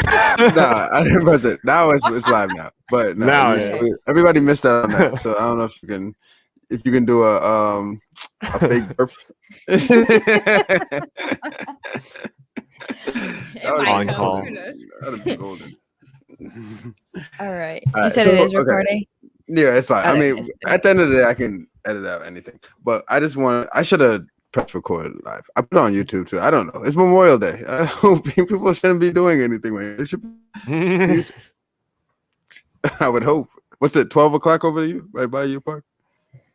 Nah, I didn't press it. Now it's live now. But no, Now everybody missed out on that. So I don't know if you can do a fake burp. On call. That'd be golden. All right. All You right, said so, it is okay. recording? Yeah, it's fine. I Okay, mean, at the end of the day, I can edit out anything. But I should have press record live. I put it on YouTube too. I don't know. It's Memorial Day. People shouldn't be doing anything. It should be I would hope. What's it, 12 o'clock over to you? Right by you, Park?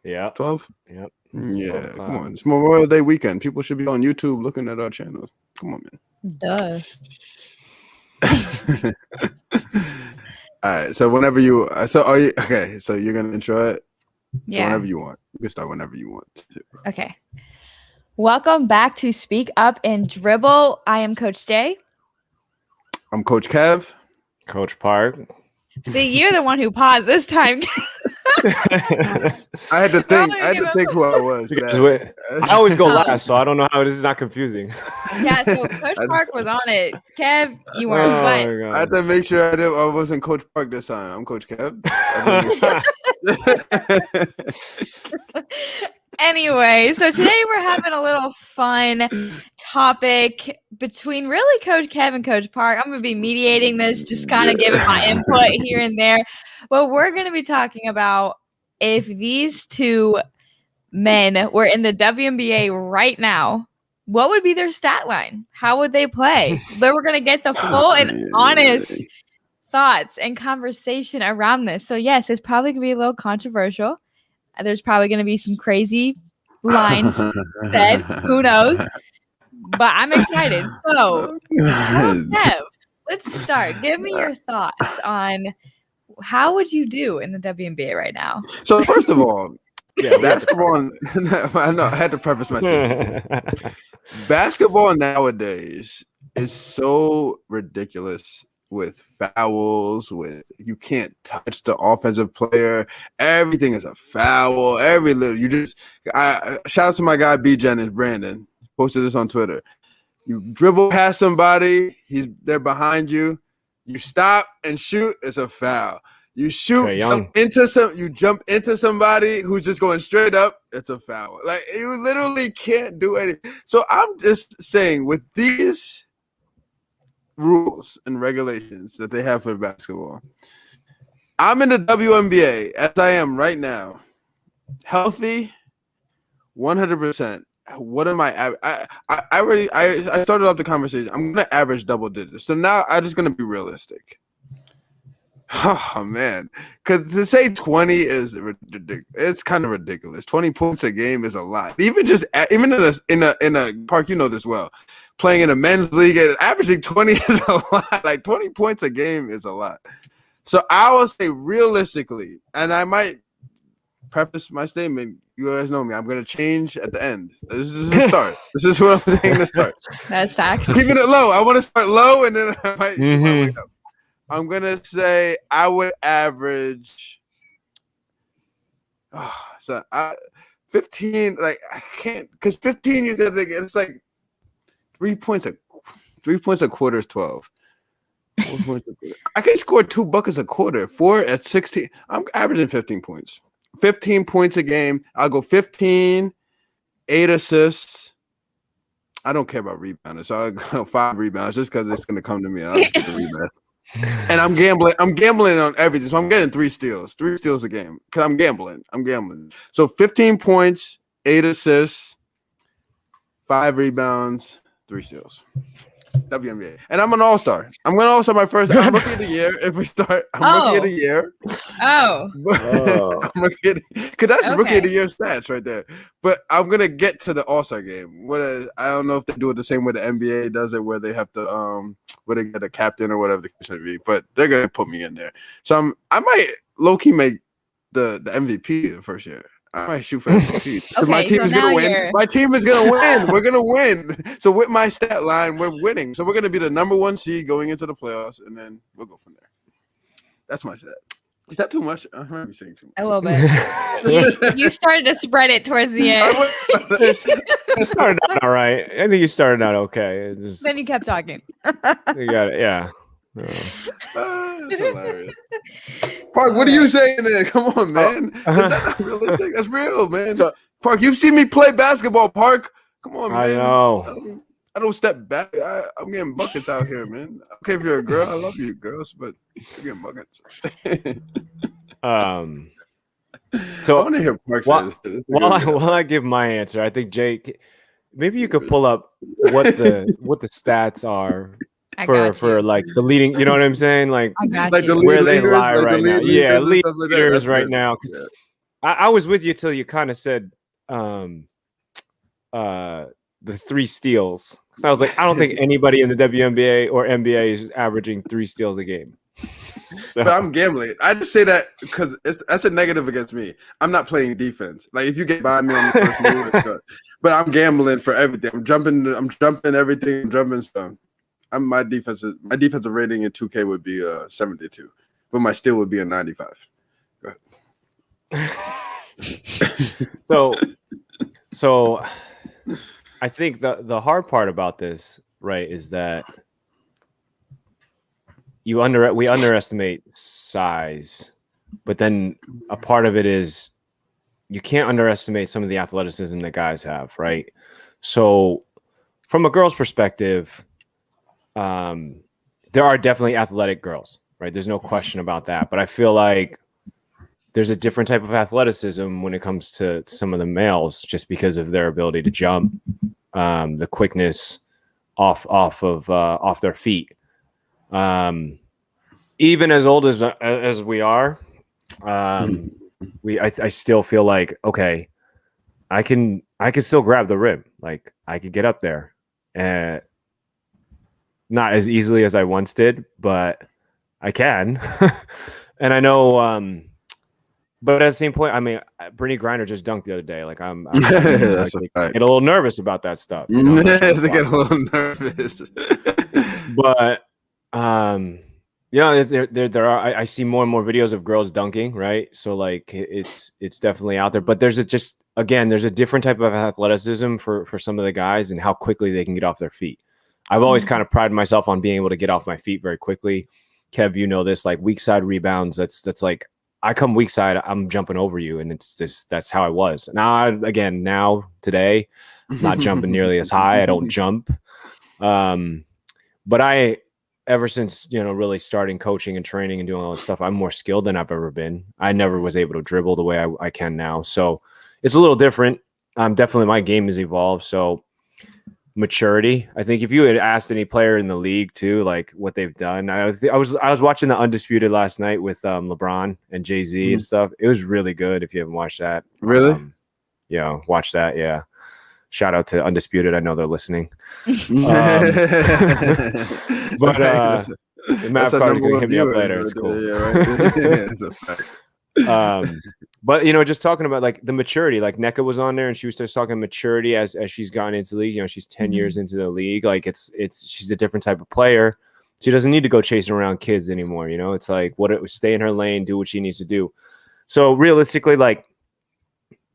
Yeah. 12? Yep. Yeah, come on. It's Memorial Day weekend. People should be on YouTube looking at our channel. Come on, man. Duh. All right. So whenever you are you okay? So you're gonna intro it. Yeah. So whenever you want, you can start whenever you want. Okay. Welcome back to Speak Up and Dribble. I am Coach Jay. I'm Coach Kev. Coach Park. See, you're the one who paused this time. I had to think who I was. I always go last, so I don't know how this is not confusing. Yeah, so Coach Park was on it. Kev, you weren't. I had to make sure I wasn't Coach Park this time. I'm Coach Kev. Anyway, so today we're having a little fun topic between really Coach Kev and Coach Park. I'm going to be mediating this, just kind of giving my input here and there. But we're going to be talking about if these two men were in the WNBA right now, what would be their stat line? How would they play? Then we're going to get the full and honest thoughts and conversation around this. So yes, it's probably going to be a little controversial. There's probably going to be some crazy lines said. Who knows? But I'm excited. So, Kev, let's start. Give me your thoughts on how would you do in the WNBA right now? So first of all, basketball. I know I had to preface my statement. Basketball nowadays is so ridiculous. With fouls, with you can't touch the offensive player. Everything is a foul. Every little shout out to my guy B Jennings, Brandon. Posted this on Twitter. You dribble past somebody, they're behind you. You stop and shoot, it's a foul. You jump into somebody who's just going straight up, it's a foul. Like you literally can't do anything. So I'm just saying with these rules and regulations that they have for basketball, I'm in the WNBA as I am right now, healthy, 100%. What am I? I started off the conversation. I'm gonna average double digits. So now I'm just gonna be realistic. Oh man, because to say 20 is ridiculous. It's kind of ridiculous. 20 points a game is a lot. Even in a Park, you know this well. Playing in a men's league and averaging 20 is a lot. Like 20 points a game is a lot. So I will say realistically, and I might preface my statement. You guys know me. I'm gonna change at the end. This is the start. This is what I'm saying to start. That's facts. Keeping it low. I want to start low, and then I might my way up. I'm gonna say I would average. 15. Like I can't because 15. You think it's like 3 points a quarter is 12. 4 points a quarter. I can score 2 buckets a quarter. 4 at 16. I'm averaging 15 points. 15 points a game. I'll go 15, 8 assists. I don't care about rebounding, so I'll go 5 rebounds just because it's gonna come to me. I'll just get the rebound. And I'm gambling on everything. So I'm getting 3 steals. 3 steals a game. Because I'm gambling. So 15 points, 8 assists, 5 rebounds, 3 steals. WNBA. And I'm an all-star. I'm going to all-star my first. I'm rookie of the year. If we start, I'm rookie of the year. Because that's rookie of the year stats right there. But I'm going to get to the all-star game. I don't know if they do it the same way the NBA does it, where they have to where they get a captain or whatever the case may be. But they're going to put me in there. So I might low-key make the MVP the first year. I might shoot for MVP. Okay, my team is going to win. My team is going to win. We're going to win. So with my stat line, we're winning. So we're going to be the number 1 seed going into the playoffs, and then we'll go from there. That's my stat. Is that too much? I might be saying too much. A little bit. you started to spread it towards the end. You started out all right. I think you started out okay. Then you kept talking. You got it. Yeah. That's hilarious. Park, what are you saying there? Come on, man. Is that not realistic? That's real, man. Park, you've seen me play basketball, Park. Come on, man. I know. I don't step back. I'm getting buckets out here, man. Okay, if you're a girl, I love you, girls, but you're getting buckets. So I want to hear Park while, say this. while I give my answer, I think Jake, maybe you could pull up what the stats are for like the leading. You know what I'm saying? Like where they lie right now. Yeah, leaders right now. Yeah. I was with you till you kind of said the 3 steals. So I was like, I don't think anybody in the WNBA or NBA is averaging 3 steals a game. So. But I'm gambling. I just say that because that's a negative against me. I'm not playing defense. Like if you get by me on the first move, it's good. But I'm gambling for everything. I'm jumping everything. I'm jumping stuff. My defensive rating in 2K would be 72, but my steal would be a 95. Go ahead. So I think the hard part about this, right, is that we underestimate size, but then a part of it is you can't underestimate some of the athleticism that guys have, right? So from a girl's perspective, there are definitely athletic girls, right? There's no question about that. But I feel like there's a different type of athleticism when it comes to some of the males, just because of their ability to jump, the quickness off their feet. Even as old as we are, I still feel like, okay, I can still grab the rim. Like I could get up there, and not as easily as I once did, but I can. And I know, but at the same point, I mean, Brittany Griner just dunked the other day. Like I'm That's like, a fact. get a little nervous about that stuff. You know? To get a little nervous. But yeah, there are. I see more and more videos of girls dunking, right? So like it's definitely out there. But there's a different type of athleticism for some of the guys and how quickly they can get off their feet. I've always kind of prided myself on being able to get off my feet very quickly. Kev, you know this, like weak side rebounds. That's like I come weak side, I'm jumping over you, and it's just that's how I was. Now today, I'm not jumping nearly as high. I don't jump, but ever since really starting coaching and training and doing all this stuff, I'm more skilled than I've ever been. I never was able to dribble the way I can now, so it's a little different. Definitely my game has evolved. So maturity. I think if you had asked any player in the league too, like what they've done, I was watching the Undisputed last night with LeBron and Jay-Z and stuff. It was really good. If you haven't watched that, really, watch that. Yeah, shout out to Undisputed. I know they're listening. But Matt Carter's gonna hit me up later. It's cool. Yeah, right. It's a fact. But just talking about like the maturity, like Nneka was on there and she was just talking maturity as she's gotten into the league. She's 10 years into the league. Like she's a different type of player. She doesn't need to go chasing around kids anymore. It's like stay in her lane, do what she needs to do. So realistically, like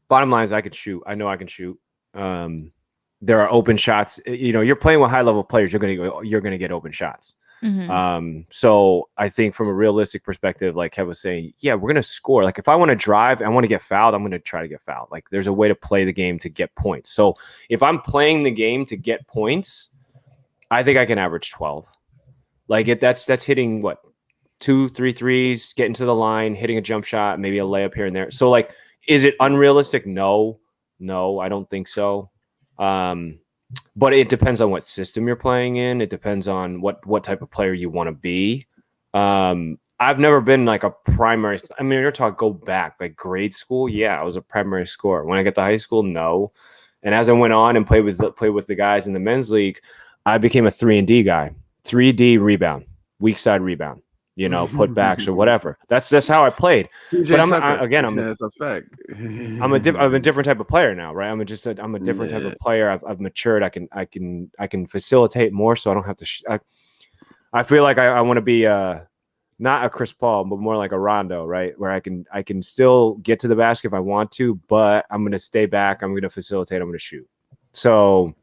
bottom line is I could shoot. I know I can shoot. There are open shots. You're playing with high level players. You're gonna get open shots. Mm-hmm. So I think from a realistic perspective, like Kev was saying, yeah, we're going to score. Like if I want to drive, I want to get fouled, I'm going to try to get fouled. Like there's a way to play the game to get points. So if I'm playing the game to get points, I think I can average 12. Like that's hitting 2-3 threes, getting to the line, hitting a jump shot, maybe a layup here and there. So like, is it unrealistic? No, I don't think so. But it depends on what system you're playing in. It depends on what type of player you want to be. I've never been like a primary. I mean, you're talking go back like grade school. Yeah, I was a primary scorer. When I got to high school, no. And as I went on and played with the guys in the men's league, I became a 3-and-D guy. 3D rebound, weak side rebound. Putbacks or whatever. That's how I played. But that's a fact. I'm a different type of player now, right? I'm a different type of player. I've matured. I can facilitate more, so I don't have to. I feel like I want to be not a Chris Paul, but more like a Rondo, right? Where I can still get to the basket if I want to, but I'm going to stay back. I'm going to facilitate. I'm going to shoot. So,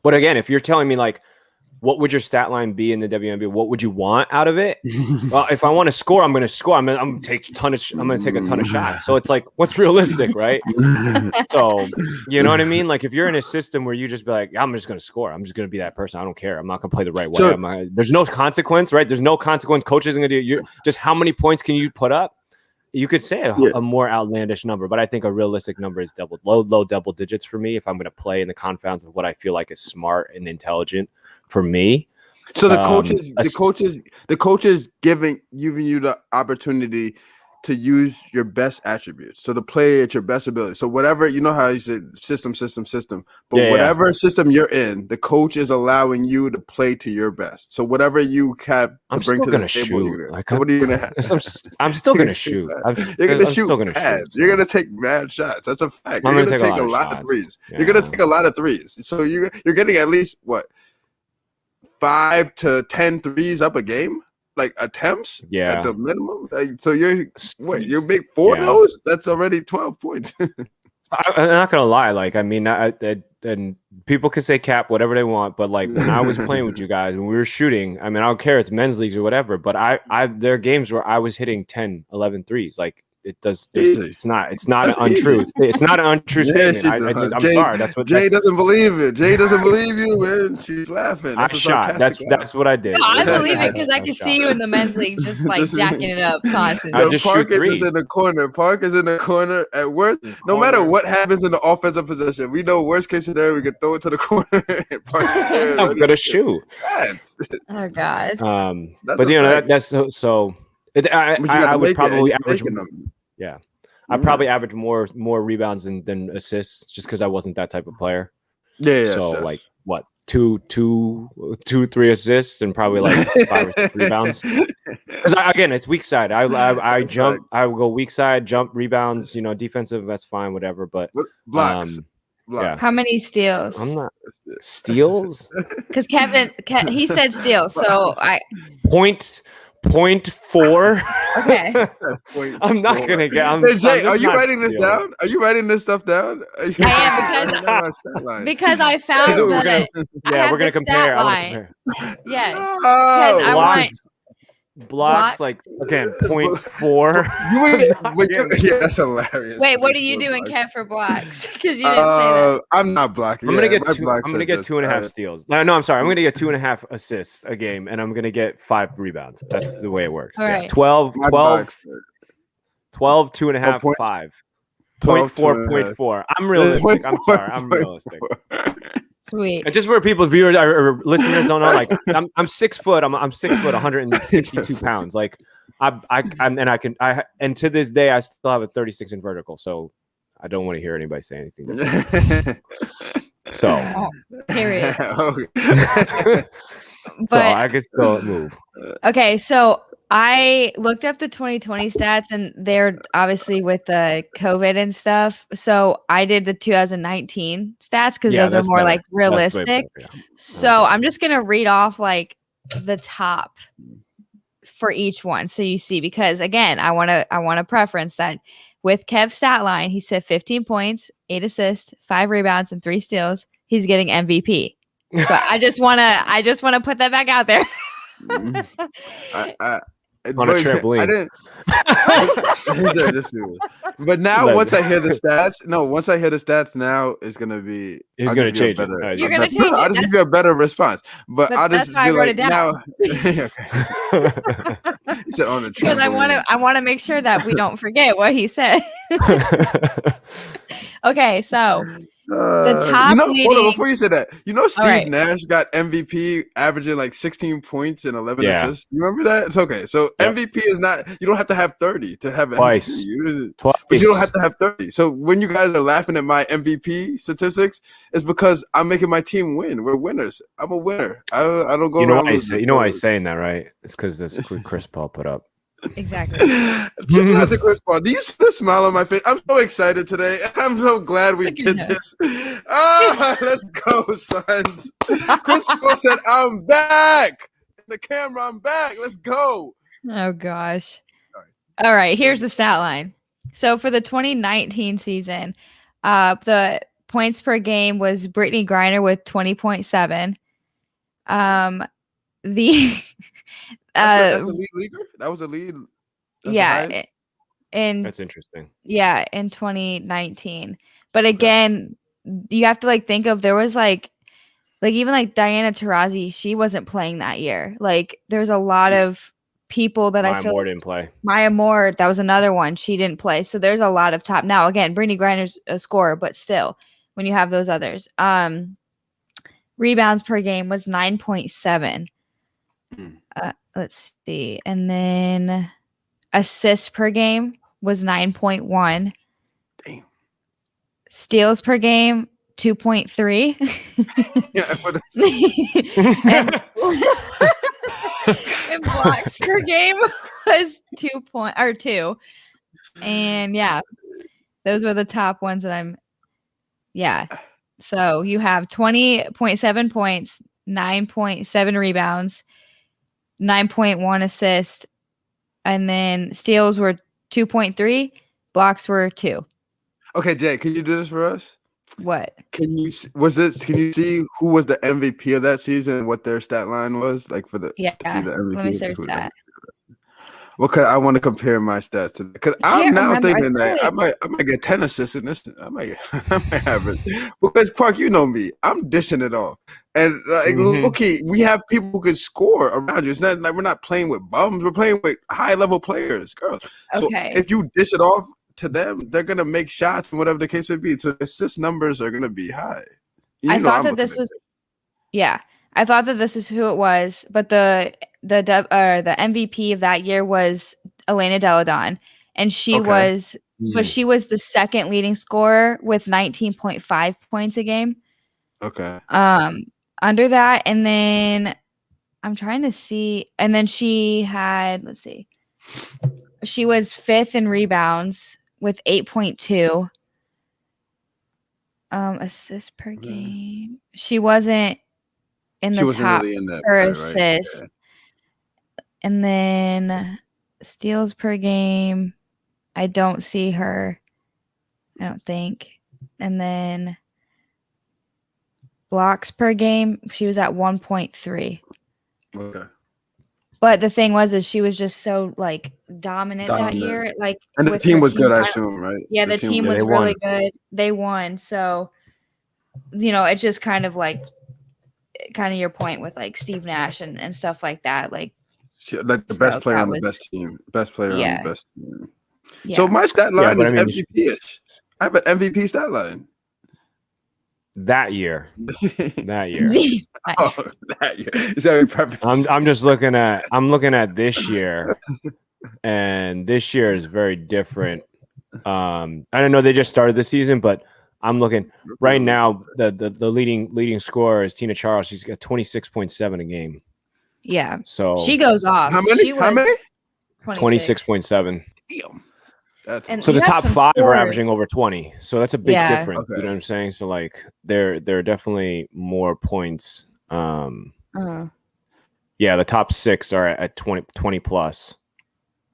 but again, if you're telling me like, what would your stat line be in the WNBA? What would you want out of it? Well, if I want to score, I'm going to score. I'm going to take a ton of shots. So it's like, what's realistic, right? So, you know what I mean? Like if you're in a system where you just be like, I'm just going to score. I'm just going to be that person. I don't care. I'm not going to play the right way. So, there's no consequence, right? There's no consequence. Coach isn't going to do just how many points can you put up? You could say a more outlandish number, but I think a realistic number is low double digits for me if I'm going to play in the confines of what I feel like is smart and intelligent for me. So the coaches giving you the opportunity to use your best attributes. So to play at your best ability. So whatever, you know how you said system. But whatever system you're in, the coach is allowing you to play to your best. So whatever you have to bring to the table, what are you gonna have? I'm still gonna shoot. You're gonna shoot bad. You're gonna take bad shots. That's a fact. You're gonna take a lot of threes. Yeah. You're gonna take a lot of threes. So you're getting at least what? 5 to 10 threes up a game, like attempts at the minimum. So you make 4 of those. That's already 12 points. I'm not gonna lie. Like I mean, and people can say cap whatever they want, but like when I was playing with you guys when we were shooting, I mean, I don't care. It's men's leagues or whatever. But there are games where I was hitting 10, 11 threes. Like it does. It's not an untruth. It's not an untrue statement. I'm sorry. That's what Jay doesn't believe it. Jay doesn't believe you, man. She's laughing. I shot. That's what I did. No, I believe it because I can see you in the men's league just like jacking it up constantly. I just shoot threes. Park is in the corner at worst. No matter what happens in the offensive possession, we know worst case scenario we can throw it to the corner. And Park I'm gonna shoot. Oh God. But you know that's so. I would probably average. Yeah, I probably average more rebounds than assists just because I wasn't that type of player. Yeah. So like what 3 assists and probably like 5 or 6 rebounds. Because again, it's weak side. I jump. I will go weak side, jump, rebounds. You know, defensive. That's fine, whatever. But blocks. Yeah. How many steals? I'm not steals. Because Kevin, he said steals. So I 0.4. Okay. I'm not gonna get. Hey, Jay, are you writing this down? Are you writing this stuff down? I am because I found that. We're gonna compare. Yes. No. I want blocks like again 0.4. Yeah, that's hilarious. Wait, what are you doing, Kev, for blocks? Because you didn't say that. I'm not blocking. I'm gonna get 2.5 steals. No, I'm sorry. I'm gonna get 2.5 assists a game, and I'm gonna get 5 rebounds. That's the way it works. All right. 12, 2.5, 5. 0.4. I'm realistic. I'm sorry. I'm realistic. Sweet. And just for viewers or listeners don't know, like I'm 6 foot. I'm 6 foot, 162 pounds. Like and to this day I still have a 36 in vertical. So I don't want to hear anybody say anything. So period. So I can still move. Okay, so I looked up the 2020 stats, and they're obviously with the COVID and stuff. So I did the 2019 stats because those are more like realistic. So I'm just gonna read off like the top for each one, so you see. Because again, I want to preference that with Kev's stat line, he said 15 points, 8 assists, 5 rebounds, and 3 steals. He's getting MVP. So I just wanna put that back out there. On a trampoline. But now once I hear the stats, now it's gonna be. He's gonna change it. You're gonna change it. I'll just give you a better response. But I'll just be like now. He said on a trampoline. Because I want to make sure that we don't forget what he said. Okay, so. The top hold on, before you said that, Steve Nash got MVP averaging like 16 points and 11 assists. You remember that? It's okay. So MVP is not, you don't have to have 30 to have Twice. MVP. But you don't have to have 30. So when you guys are laughing at my MVP statistics, it's because I'm making my team win. We're winners. I'm a winner. I don't go around. You know why he's saying that, right? It's because that's what Chris Pail put up. Exactly. Shout to Chris Pail. Do you see the smile on my face? I'm so excited today. I'm so glad we did this. Let's go, sons. Chris Pail said, "I'm back." The camera, I'm back. Let's go. Oh gosh. All right. Here's the stat line. So for the 2019 season, the points per game was Brittany Griner with 20.7. The that's a lead leaguer. That was a lead. Yeah, that's interesting. Yeah, in 2019. But again, you have to like think of there was like even like Diana Taurasi, she wasn't playing that year. Like there's a lot of people that Maya I feel Moore didn't play. Maya Moore, that was another one. She didn't play. So there's a lot of top. Now again, Brittany Griner's a scorer, but still, when you have those others, rebounds per game was 9.7. Let's see, and then assists per game was 9.1. Damn. Steals per game 2.3. And blocks per game was 2. And yeah, those were the top ones that I'm. Yeah, so you have 20.7 points, 9.7 rebounds, 9.1 assists, and then steals were 2.3, blocks were 2. Okay, Jay, can you do this for us? What? Can you see who was the MVP of that season and what their stat line was like for the Yeah. to be the MVP? Let me search that. Well, cause I want to compare my stats to that. Because I'm now thinking that I might get 10 assists in this. I might have it. Because Park, you know me, I'm dishing it off. And okay, we have people who can score around you. It's not like we're not playing with bums. We're playing with high level players, girls. Okay. So if you dish it off to them, they're gonna make shots and whatever the case may be. So the assist numbers are gonna be high. I thought that this was. Yeah, I thought that this is who it was, but the MVP of that year was Elena Deladon, and she was the second leading scorer with 19.5 points a game. Okay. Under that, and then I'm trying to see, and then she had, let's see, she was 5th in rebounds with 8.2. Assists per game. She wasn't in the top really in that for assists. Right? Yeah. And then steals per game, I don't see her. I don't think. And then blocks per game, she was at 1.3. Okay. But the thing was, is she was just so like dominant that year. Like, and the team was good, I assume, right? Yeah, the team was really good. They won. So, it's just kind of your point with like Steve Nash and stuff like that. Like the best player on the best team. Best player on the best team. Yeah. So my stat line is MVP-ish. I have an MVP stat line. That year. That year. That year. Is that your preference? I'm just looking at this year, and this year is very different. I don't know, they just started the season, but I'm looking right now. The leading scorer is Tina Charles. She's got 26.7 a game. Yeah. So she goes off. How many? 26.7. Damn. So the top 5 are averaging over 20. So that's a big difference. Okay. You know what I'm saying? So like there are definitely more points. Yeah, the top 6 are at 20 plus.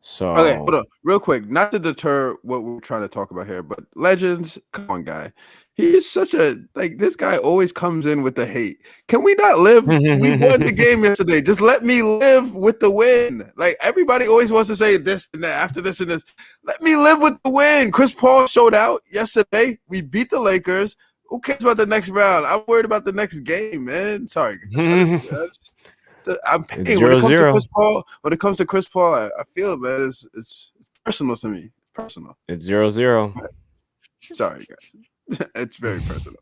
So okay, hold on, real quick, not to deter what we're trying to talk about here, but legends, come on, guy. He is such a this guy always comes in with the hate. Can we not live? We won the game yesterday. Just let me live with the win. Like everybody always wants to say this and that, after this and this. Let me live with the win. Chris Paul showed out yesterday. We beat the Lakers. Who cares about the next round? I'm worried about the next game, man. Sorry. I'm paying. When it comes to Chris Paul, I feel it, man. It's personal to me. Personal. It's 0-0. Sorry, guys. It's very personal.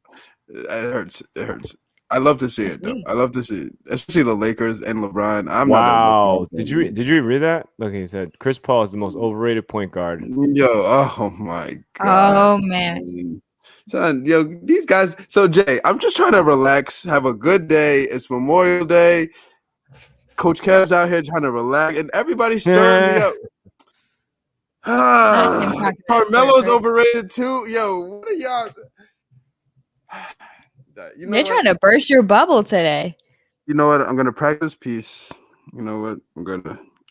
It hurts. It hurts. I love to see it, though. I love to see it, especially the Lakers and LeBron. Wow. Did you read that? Look, he said Chris Paul is the most overrated point guard. Yo, oh my God. Oh man. Son, these guys. So Jay, I'm just trying to relax, have a good day. It's Memorial Day. Coach Kev's out here trying to relax, and everybody's stirring me up. Carmelo's overrated too. Yo, what are y'all? They're trying to burst your bubble today. You know what? I'm gonna practice peace. You know what?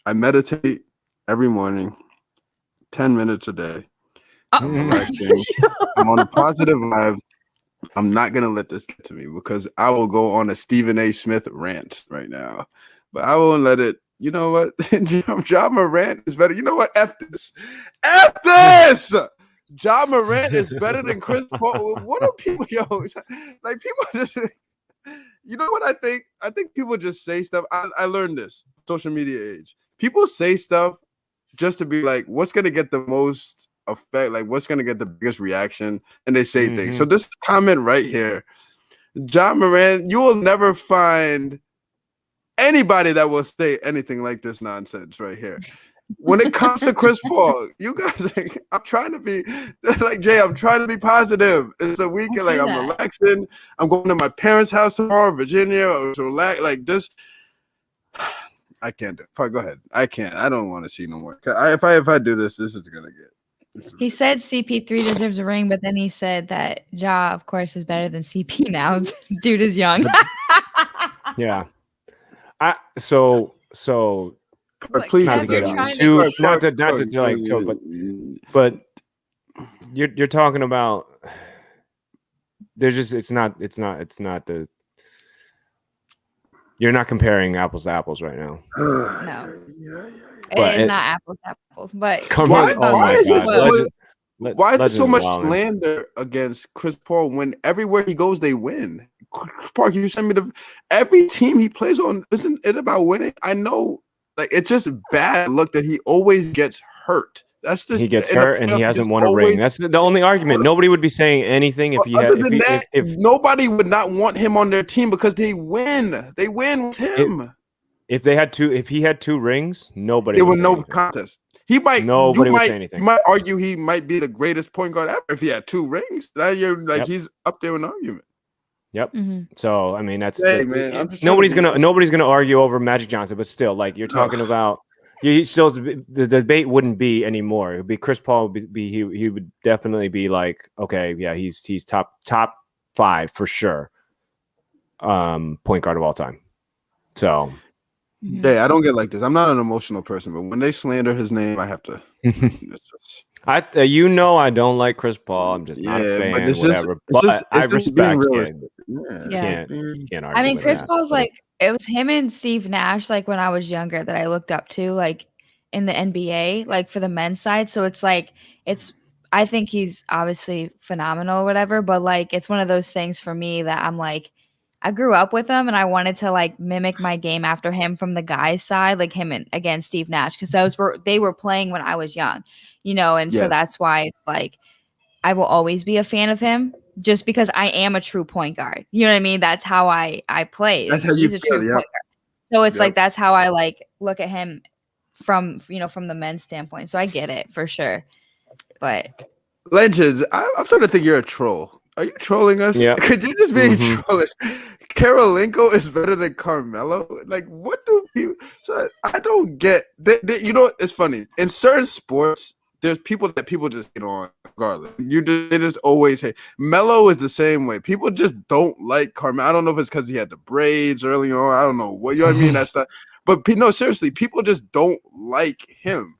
I meditate every morning, 10 minutes a day. I'm relaxing. I'm on a positive vibe. I'm not gonna let this get to me because I will go on a Stephen A. Smith rant right now, but I won't let it. You know what? Ja Morant is better. You know what? F this. F this. Ja Morant is better than Chris Paul. What are people, like people just, you know what I think? I think people just say stuff. I learned this, social media age. People say stuff just to be like, what's going to get the most effect? Like, what's going to get the biggest reaction? And they say things. So this comment right here, Ja Morant, you will never find anybody that will say anything like this nonsense right here. When it comes to Chris Paul, you guys, I'm trying to be like Jay. I'm trying to be positive. It's a weekend, like I'm relaxing. I'm going to my parents' house tomorrow, Virginia, or to relax. Like this, I can't do it. Probably go ahead. I can't. I don't want to see no more. If I do this, this is gonna get. He said CP3 deserves a ring, but then he said that Ja, of course, is better than CP now. Dude is young. Yeah. So. Please not to like joke, but you're talking about there's just it's not the you're not comparing apples to apples right now. No, it's not apples to apples. But why is there so much slander against Chris Paul when everywhere he goes they win? Park, you send me every team he plays on. Isn't it about winning? I know. Like it's just bad luck that he always gets hurt. He gets hurt and he hasn't won a ring. That's the only argument. Nobody would be saying anything if he had. If nobody would not want him on their team because they win. They win with him. If he had two rings, nobody. There was no contest. He might. Nobody would say anything. You might argue he might be the greatest point guard ever if he had two rings. He's up there in an argument. Yep. So I mean, that's nobody's gonna argue over Magic Johnson, but still, like you're talking about, still the debate wouldn't be anymore. It would be Chris Paul. He would definitely be like, okay, yeah, he's top 5 for sure. Point guard of all time. So. Yeah, I don't get like this. I'm not an emotional person, but when they slander his name, I have to. I don't like Chris Paul. I'm just not a fan. But I respect him. Yeah. You can't argue. I mean, Chris Paul's like it was him and Steve Nash. Like when I was younger, that I looked up to, like in the NBA, like for the men's side. So it's like I think he's obviously phenomenal, or whatever. But like it's one of those things for me that I'm like. I grew up with him and I wanted to like mimic my game after him from the guys' side, like him and again Steve Nash, because they were playing when I was young, and so that's why it's like I will always be a fan of him just because I am a true point guard. You know what I mean? That's how I play. That's how he's a true point guard. So it's like that's how I like look at him from the men's standpoint. So I get it for sure. But Legends, I'm starting to think you're a troll. Are you trolling us? Yeah. Could you just be trolling? Karolinko is better than Carmelo. Like, what do people? So I don't get. It's funny. In certain sports, there's people that people just get on regardless. They just always hate. Melo is the same way. People just don't like Carmelo. I don't know if it's because he had the braids early on. I don't know what you know what I mean. That's not. But no, seriously, people just don't like him.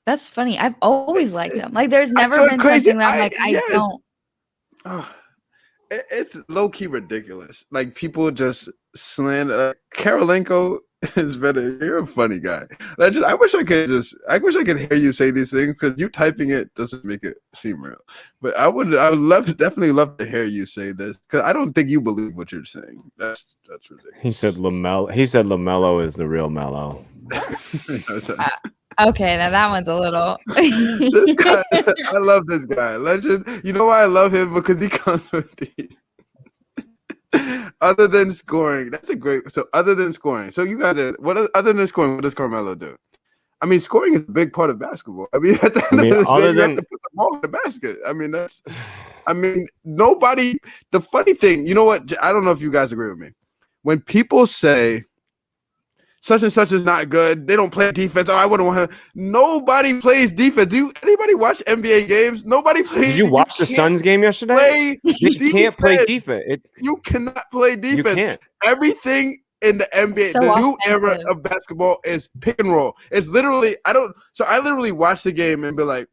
That's funny. I've always liked him. Like, there's never been something that I'm like, I don't. It's low-key ridiculous. Like people just slander Karolinko is better. You're a funny guy. I wish I could hear you say these things because you typing it doesn't make it seem real. But I would definitely love to hear you say this because I don't think you believe what you're saying. That's ridiculous. He said LaMelo is the real Melo. Okay, now that one's a little. This guy, I love this guy. Legend. You know why I love him? Because he comes with these. Other than scoring, that's a great. So other than scoring, so you guys, other than scoring, what does Carmelo do? I mean, scoring is a big part of basketball. I mean, at the end of the day, you have to put the ball in the basket. I mean, nobody. The funny thing, you know what? I don't know if you guys agree with me. When people say such and such is not good, they don't play defense. Oh, I wouldn't want to. Nobody plays defense. Do anybody watch NBA games? Nobody plays. Did you watch the Suns game yesterday? You can't play defense. You cannot play defense. You can't. Everything in the NBA, the new era of basketball is pick and roll. It's literally, I literally watch the game and be like,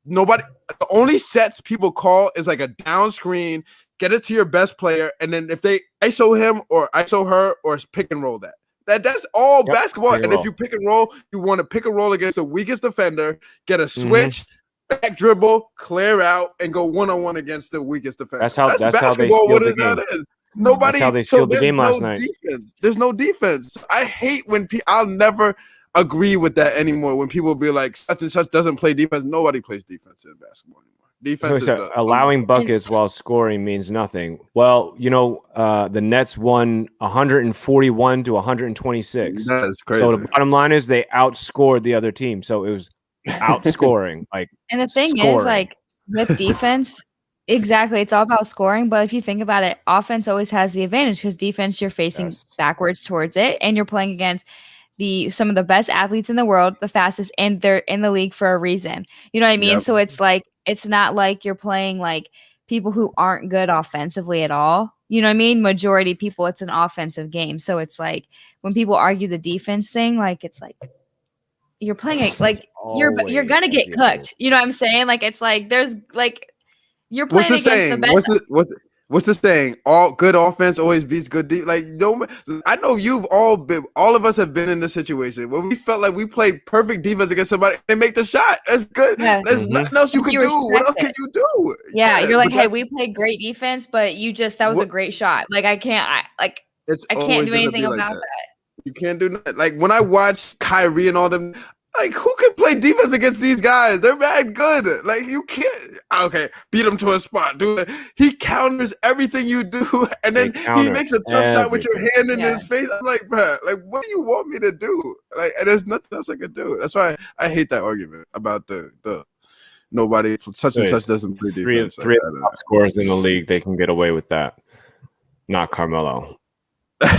the only sets people call is like a down screen. get it to your best player, and then if they ISO him or ISO her or pick and roll that's all basketball. And if you pick and roll, you want to pick and roll against the weakest defender, get a switch, back dribble, clear out, and go one-on-one against the weakest defender. That's how they sealed the game. Nobody. That's how they sealed the game last night. There's no defense. I hate when I'll never agree with that anymore. When people be like, such and such doesn't play defense. Nobody plays defense in basketball anymore. Defense is allowing buckets while scoring means nothing. Well, the Nets won 141 to 126. That is crazy. So the bottom line is they outscored the other team. So it was outscoring. And the thing is, like, with defense, exactly, it's all about scoring. But if you think about it, offense always has the advantage because defense, you're facing backwards towards it, and you're playing against some of the best athletes in the world, the fastest, and they're in the league for a reason. You know what I mean? Yep. So it's like, it's not like you're playing like people who aren't good offensively at all. You know what I mean? Majority people, it's an offensive game. So it's like when people argue the defense thing, like it's like you're playing it like you're gonna get cooked. You know what I'm saying? Like it's like there's like you're playing against the best. What's the saying? All good offense always beats good defense. Like, I know all of us have been in this situation where we felt like we played perfect defense against somebody and make the shot. That's good. Yeah. There's nothing else you can do. What else can you do? Yeah, you're like, hey, we played great defense, but that was a great shot. Like, I can't do anything about that. You can't do nothing. Like when I watch Kyrie and all them. Like, who can play defense against these guys? They're mad good. Like, you can't. Okay, beat them to a spot. Do it. He counters everything you do, and then he makes a tough shot with your hand in his face. I'm like, bro, like, what do you want me to do? Like, and there's nothing else I can do. That's why I hate that argument about the nobody such and such doesn't play defense. Three of the top scorers in the league, they can get away with that. Not Carmelo.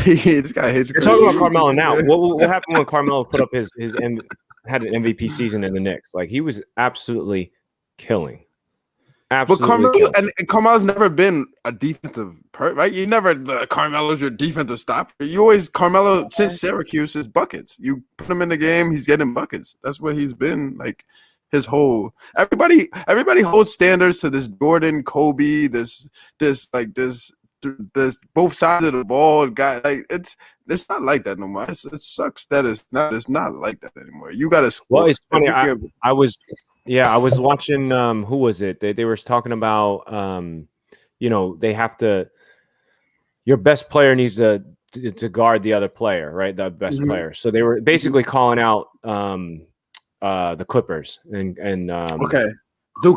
This guy hates. You're talking about Carmelo now. What happened when Carmelo put up had an MVP season in the Knicks? Like he was absolutely killing. Absolutely. But Carmelo's never been a defensive right? You never Carmelo's your defensive stopper. You always Carmelo since Syracuse is buckets. You put him in the game, he's getting buckets. That's what he's been like. His whole everybody holds standards to this Jordan, Kobe, this both sides of the ball guy. Like it's not like that no more. It sucks that it's not like that anymore. You got to score. Well, it's funny. I was watching. Who was it? They were talking about. They have to. Your best player needs to guard the other player, right? The best player. So they were basically calling out the Clippers and Luka.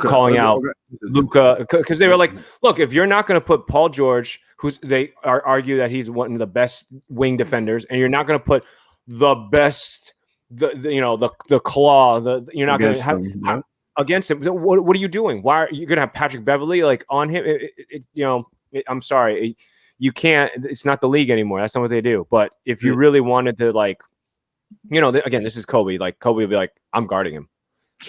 Calling out Luka because they were like, look, if you're not going to put Paul George, they argue that he's one of the best wing defenders, and you're not going to put the best, the claw, you're not going to have against him. What are you doing? Why are you going to have Patrick Beverley like on him? I'm sorry, you can't. It's not the league anymore. That's not what they do. But if you really wanted to, like, again, this is Kobe. Like Kobe would be like, I'm guarding him.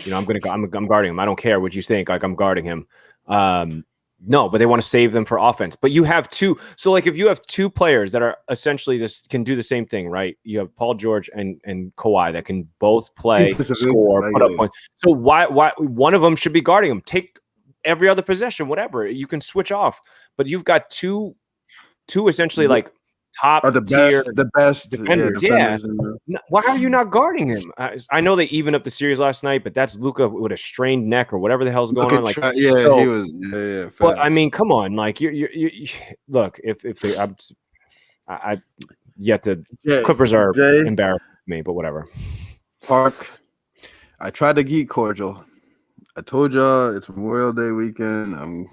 I'm guarding him. I don't care what you think. Like I'm guarding him. No, but they want to save them for offense. But you have two. So like if you have two players that are essentially can do the same thing, right? You have Paul George and Kawhi that can both play, score, put up points. So why one of them should be guarding him? Take every other possession, whatever. You can switch off. But you've got two essentially like top tier, the best defenders. Why are you not guarding him? I know they evened up the series last night, but that's Luka with a strained neck or whatever the hell's going on. Like, he was. But I mean, come on, like you look. If they, I yet to Clippers are embarrassing me, but whatever. Park, I tried to geek cordial. I told y'all it's Memorial Day weekend.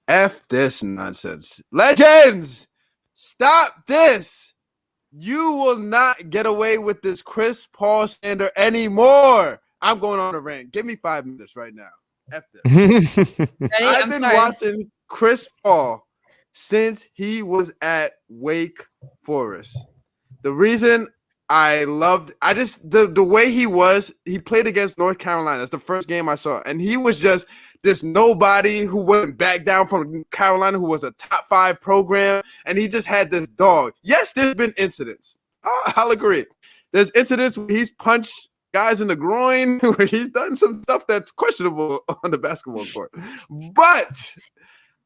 F this nonsense, legends. Stop this. You will not get away with this Chris Paul slander anymore. I'm going on a rant. Give me 5 minutes right now. F this. I've been watching Chris Paul since he was at Wake Forest. The reason the way he played against North Carolina. That's the first game I saw. And he was just this nobody who wouldn't back down from Carolina, who was a top 5 program, and he just had this dog. Yes, there's been incidents. I'll agree. There's incidents where he's punched guys in the groin, where he's done some stuff that's questionable on the basketball court. But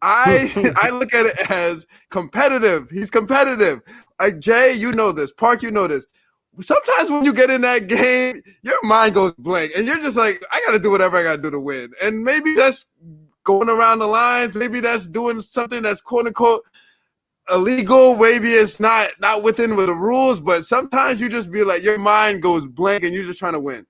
I look at it as competitive. He's competitive. Like Jay, you know this. Park, you know this. Sometimes when you get in that game, your mind goes blank, and you're just like, I got to do whatever I got to do to win. And maybe that's going around the lines. Maybe that's doing something that's quote unquote illegal. Maybe it's not within with the rules. But sometimes you just be like, your mind goes blank, and you're just trying to win.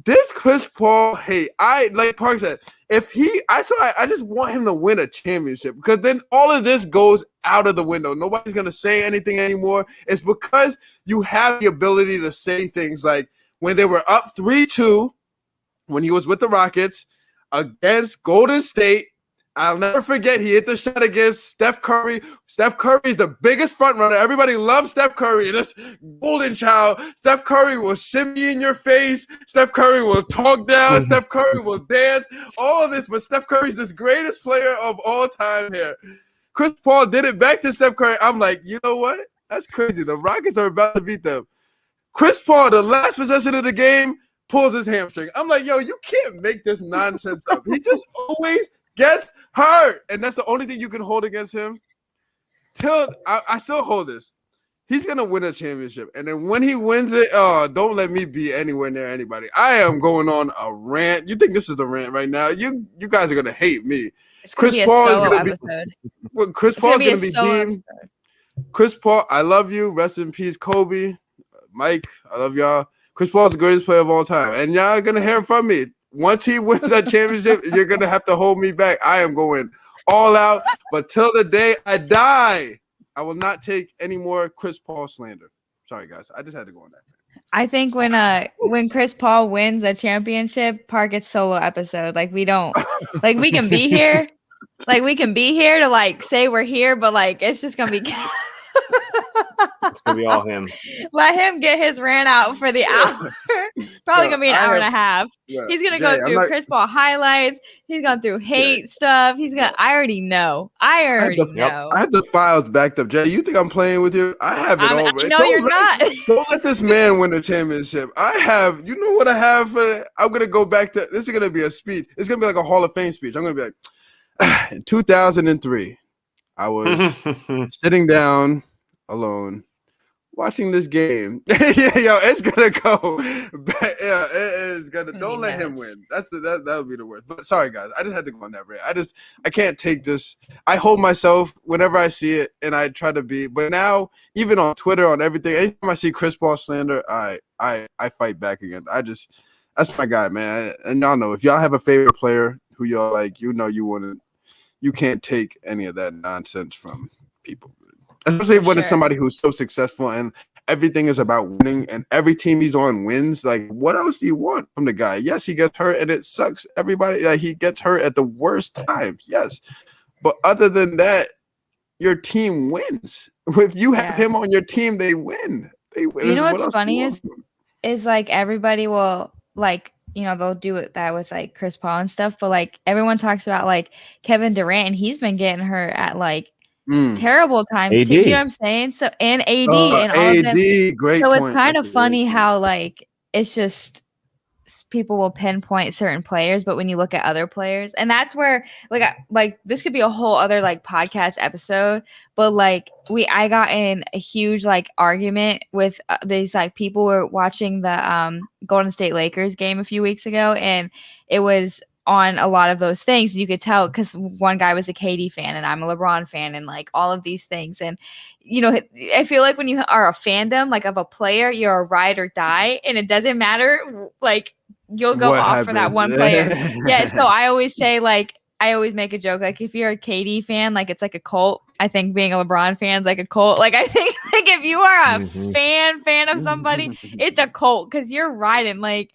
This Chris Paul, hey, like Park said, I just want him to win a championship, because then all of this goes out of the window. Nobody's gonna say anything anymore. It's because you have the ability to say things like when they were up 3-2, when he was with the Rockets against Golden State. I'll never forget, he hit the shot against Steph Curry. Steph Curry is the biggest front runner. Everybody loves Steph Curry. This golden child. Steph Curry will shimmy in your face. Steph Curry will talk down. Steph Curry will dance. All of this, but Steph Curry's this greatest player of all time here. Chris Paul did it back to Steph Curry. I'm like, you know what? That's crazy. The Rockets are about to beat them. Chris Paul, the last possession of the game, pulls his hamstring. I'm like, yo, you can't make this nonsense up. He just always gets hurt, and that's the only thing you can hold against him. I still hold this. He's gonna win a championship, and then when he wins it, don't let me be anywhere near anybody. I am going on a rant. You think this is the rant right now? You guys are gonna hate me. Chris Paul is gonna be. Chris Paul is gonna be deemed. Chris Paul, I love you. Rest in peace, Kobe. Mike, I love y'all. Chris Paul's the greatest player of all time, and y'all are gonna hear from me. Once he wins that championship, you're going to have to hold me back. I am going all out. But till the day I die, I will not take any more Chris Paul slander. Sorry, guys. I just had to go on that. I think when Chris Paul wins a championship, Park gets solo episode. Like, we don't – like, we can be here. Like, we can be here to, like, say we're here, but, like, it's just going to be – it's gonna be all him. Let him get his rant out for the hour. Probably gonna be an hour and a half. Yeah, he's gonna go through Chris Paul highlights. He's going through hate stuff. He's gonna. I already know. I have the files backed up. Jay, you think I'm playing with you? I have it all. No, you're not. Don't let this man win the championship. I have. You know what I have for? I'm gonna go back to. This is gonna be a speech. It's gonna be like a Hall of Fame speech. I'm gonna be like, in 2003, I was sitting down alone watching this game. Yeah, yo, it's gonna go. Yeah, it is gonna. Don't let him win. That would be the worst. But sorry, guys, I just had to go on that rant. I can't take this. I hold myself whenever I see it, and I try to be. But now, even on Twitter, on everything, anytime I see Chris Paul slander, I fight back again. That's my guy, man. And y'all know, if y'all have a favorite player who y'all like, you can't take any of that nonsense from people. Especially when it's somebody who's so successful and everything is about winning and every team he's on wins. Like, what else do you want from the guy? Yes, he gets hurt and it sucks. Everybody, he gets hurt at the worst times. Yes. But other than that, your team wins. If you have him on your team, they win. They win. You know what's funny is like everybody will like, they'll do that with like Chris Paul and stuff. But like everyone talks about like Kevin Durant, and he's been getting hurt at like terrible times AD. too. You know what I'm saying? So and AD and all AD, of them. great so point. It's kind of funny how like it's just people will pinpoint certain players, but when you look at other players, and that's where like this could be a whole other like podcast episode. But like I got in a huge like argument with these like people who were watching the Golden State Lakers game a few weeks ago, and it was on a lot of those things. You could tell because one guy was a KD fan and I'm a LeBron fan, and like all of these things. And I feel like when you are a fandom like of a player, you're a ride or die, and it doesn't matter. Like you'll go off for that one player. Yeah. So I always say like I always make a joke like if you're a KD fan, like it's like a cult. I think being a LeBron fan is like a cult. Like I think like if you are a fan of somebody, it's a cult because you're riding like,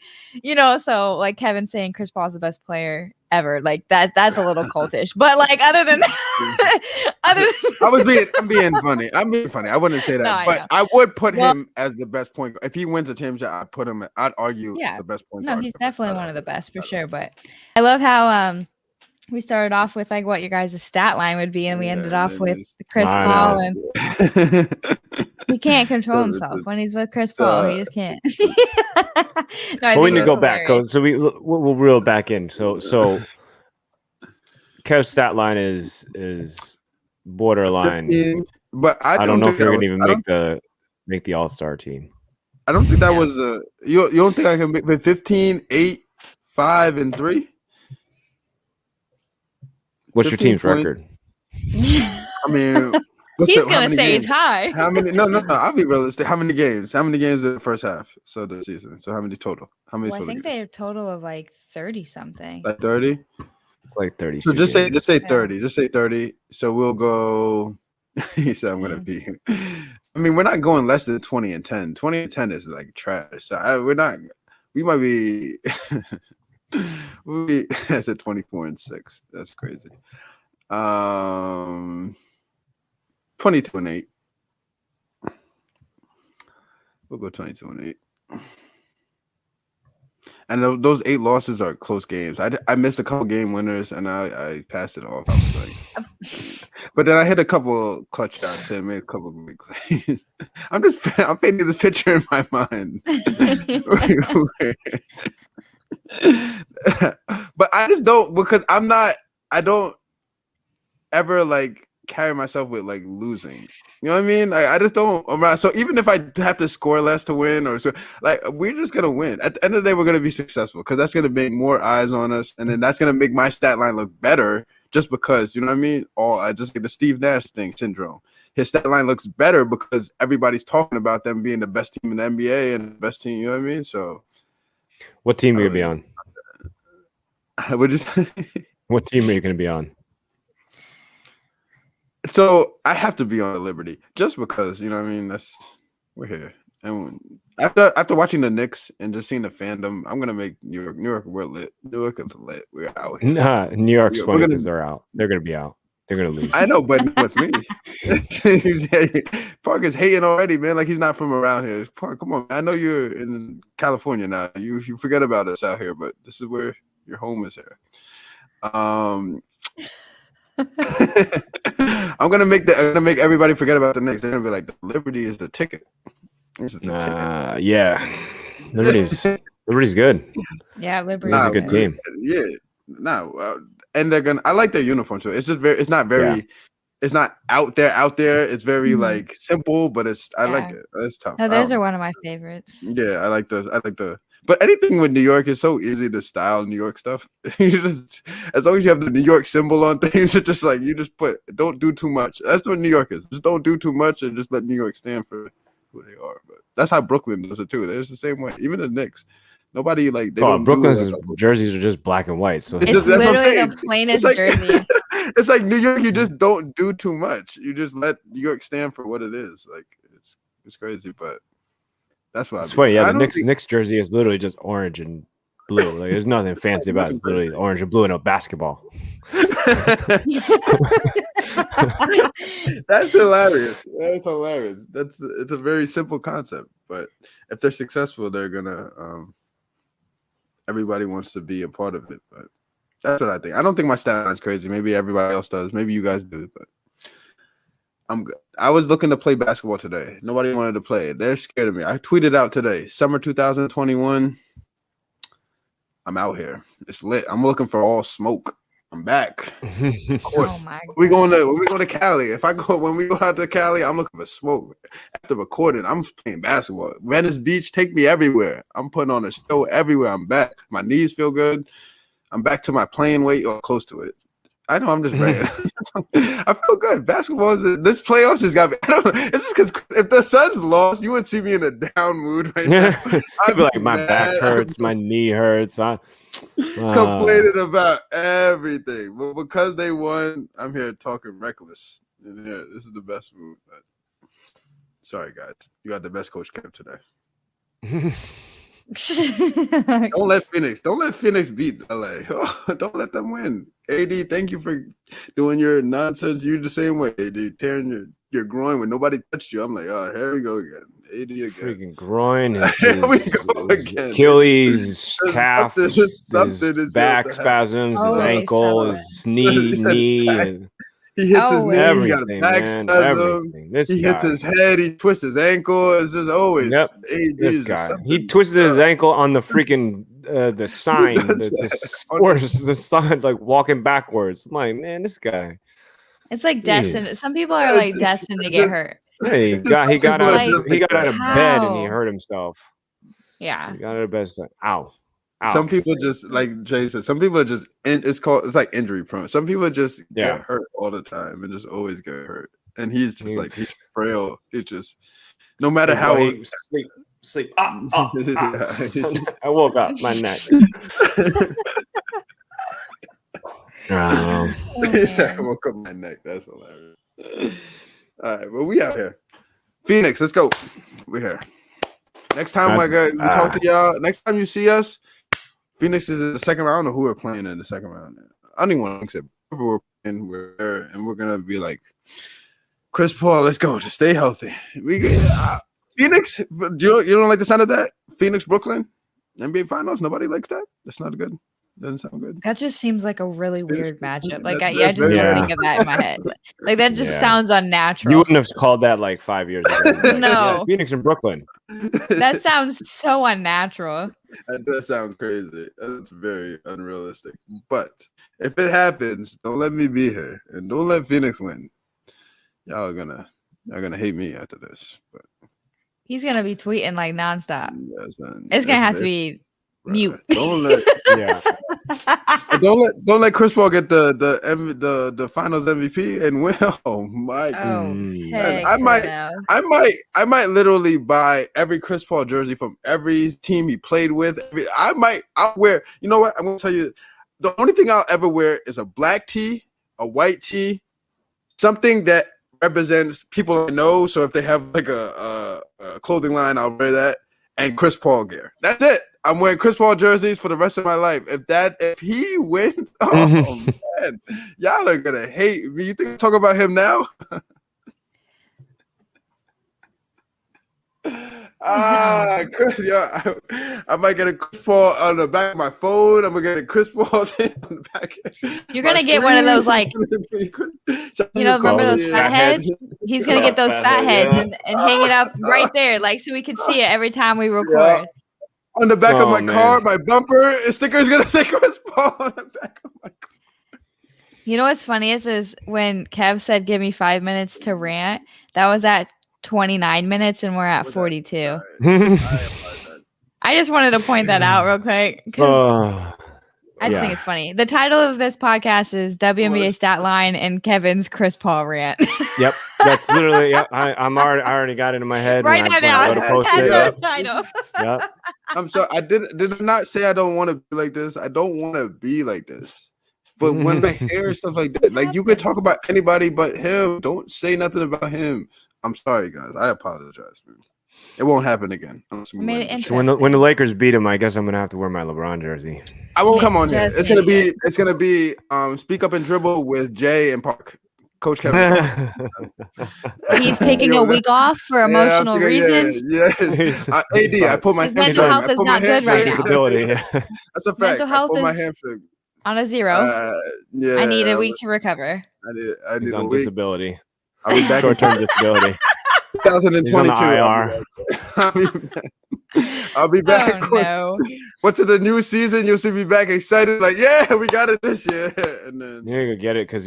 so like Kevin saying Chris Paul's the best player ever. Like that's a little cultish. But like other than that, I'm being funny. I wouldn't say that. No, but I would put him as the best point. If he wins a championship, I'd argue the best point guard. No, he's definitely one of the best for sure. But I love how we started off with like what your guys' stat line would be, and we ended off with Chris Paul, and he can't control himself when he's with Chris Paul. He just can't. We need to go back, so we'll reel back in. So Kev's stat line is borderline. 15, but I don't know if you're gonna even make the All-Star team. I don't think that was a. You don't think I can make 15, 8, 5, and 3? What's your team's record? I mean, he's gonna say it's high. How many? No. I'll be realistic. How many games? How many games in the first half? So the season. So how many total? How many? I think they have a total of like 30 something. Like 30. It's like 30. So just say 30. Just say 30. So we'll go. He said I'm gonna be. I mean, we're not going less than 20 and 10. 20 and 10 is like trash. So we're not. We might be. I said 24 and 6. That's crazy. 22 and 8. We'll go 22 and 8. And those 8 losses are close games. I missed a couple game winners and I passed it off. I was like, but then I hit a couple clutch shots and made a couple big plays. I'm painting the picture in my mind. But I just don't, because I don't ever like carry myself with like losing. You know what I mean? I just don't. So even if I have to score less to win, or so, like we're just gonna win. At the end of the day, we're gonna be successful because that's gonna bring more eyes on us, and then that's gonna make my stat line look better. Just because, you know what I mean? I just like the Steve Nash syndrome. His stat line looks better because everybody's talking about them being the best team in the NBA and the best team. You know what I mean? So, what team are you gonna be on? What team are you gonna be on? So I have to be on the Liberty just because, you know what I mean? We're here. And after watching the Knicks and just seeing the fandom, I'm gonna make New York. We're lit. New York is lit. We're out here. Nah, New York's funny because they're out. They're gonna be out. They're gonna lose. I know, but not with me. Parker's hating already, man. Like he's not from around here. Parker, come on, man. I know you're in California now. You forget about us out here, but this is where your home is here. I'm gonna make everybody forget about the Knicks. They're gonna be like, the Liberty is the ticket. Yeah, Liberty's good. Yeah, Liberty's a good team. Yeah, and they're gonna. I like their uniform too. It's just it's not out there. It's very like simple, but I like it. It's tough. No, those are one of my favorites. Yeah, I like those. But anything with New York is so easy to style New York stuff. You just, as long as you have the New York symbol on things, it's just like you just don't do too much. That's what New York is. Just don't do too much and just let New York stand for who they are. But that's how Brooklyn does it too. They're just the same way. Even the Knicks. Nobody like they don't. Brooklyn's jerseys are just black and white. So it's literally the plainest jersey. It's like New York. You just don't do too much. You just let New York stand for what it is. Like it's crazy, but. That's what. It's funny, yeah. The Knicks jersey is literally just orange and blue. Like there's nothing fancy about it. It's literally orange and blue and a basketball. That's hilarious. It's a very simple concept, but if they're successful, they're gonna. Everybody wants to be a part of it, but that's what I think. I don't think my stat line's crazy. Maybe everybody else does. Maybe you guys do, but. I'm good. I was looking to play basketball today. Nobody wanted to play. They're scared of me. I tweeted out today, summer 2021. I'm out here. It's lit. I'm looking for all smoke. I'm back. Oh my God. When we go to Cali. When we go out to Cali, I'm looking for smoke. After recording, I'm playing basketball. Venice Beach, take me everywhere. I'm putting on a show everywhere. I'm back. My knees feel good. I'm back to my playing weight or close to it. I know I'm just ready. I feel good. Basketball this playoffs just got me. I don't know. It's just because if the Suns lost, you would see me in a down mood right now. I'd be like, my back hurts, my knee hurts. Complaining about everything. But because they won, I'm here talking reckless. And yeah, this is the best mood. But sorry, guys. You got the best coach kept today. Don't let Phoenix beat LA. Don't let them win. AD, thank you for doing your nonsense. You're the same way, AD, tearing your groin when nobody touched you. I'm like, oh, here we go again. AD again. Freaking groin. Here we go again. Achilles, calf, his back spasms, his Holy ankle, his knee. He hits his knee. He got a Everything, back man, spasm. He hits his head. He twists his ankle. It's just always. Yep. This guy. He twisted his ankle on the freaking the sign, the sign, like walking backwards. I'm like, man, this guy. It's like destined. Some people are like destined to get hurt. Yeah, he got out of bed and he hurt himself. Yeah. He got out of bed. Like, ow. Some people just, like Jay said, some people are just it's like injury prone. Some people just get hurt all the time and just always get hurt. And he's just like, he's frail. He just, no matter how he sleep. I woke up my neck. I woke up my neck. That's hilarious. All right, well, we out here. Phoenix, let's go. We're here. Next time we talk to y'all. Next time you see us, Phoenix is in the second round. I don't know who we're playing in the second round. I don't even want to except we're playing. We're there, and we're gonna be like, Chris Paul, let's go. Just stay healthy. Phoenix. You don't like the sound of that? Phoenix, Brooklyn, NBA Finals. Nobody likes that. That's not good. Doesn't sound good. That just seems like a really weird matchup. Like I just think of that in my head. Like that just sounds unnatural. You wouldn't have called that like 5 years ago. No. Phoenix and Brooklyn. That sounds so unnatural. That does sound crazy. That's very unrealistic. But if it happens, don't let me be here and don't let Phoenix win. Y'all are gonna hate me after this. But he's gonna be tweeting like nonstop. It's gonna have to be mute. Don't let don't let Chris Paul get the Finals MVP and win. Oh my God. I might literally buy every Chris Paul jersey from every team he played with. I'll wear. You know what? I'm gonna tell you. The only thing I'll ever wear is a black tee, a white tee, something that represents people I know. So if they have like a clothing line, I'll wear that. And Chris Paul gear. That's it. I'm wearing Chris Paul jerseys for the rest of my life. If he wins, oh man, y'all are gonna hate me. You think talk about him now? Chris, I might get a Chris Paul on the back of my phone. I'm gonna get a Chris Paul on the back. You're gonna get one of those like, remember those fat heads? He's gonna get those fat heads and hang it up right there, like so we can see it every time we record. Yeah. On the back of my car, my bumper, a sticker is gonna say Chris Paul on the back of my car. You know what's funny is when Kev said give me 5 minutes to rant, that was at 29 minutes and we're at 42. I just wanted to point that out real quick because I just think it's funny. The title of this podcast is WNBA Stat Line and Kevin's Chris Paul rant. Yep, that's literally. Yep, I already got it in my head. Right now, I know. Yep. I'm sorry. I did not say I don't want to be like this. I don't want to be like this. But when the hair and stuff like that, like you could talk about anybody but him. Don't say nothing about him. I'm sorry, guys. I apologize, man. It won't happen again. So when the Lakers beat him, I guess I'm gonna have to wear my LeBron jersey. I won't come on here. It's gonna be Speak Up and Dribble with Jay and Park. Coach Kevin. He's taking a week off for emotional reasons. AD, I put my mental health is not good right now. Disability. That's a fact. Mental health is my hamstring on a 0. I need a week to recover. I need on a week. Disability. I'll be back. Short-term disability. 2022. I'll be back. Oh, no. What's in the new season? You'll see me back excited, like, yeah, we got it this year. And then you're gonna get it because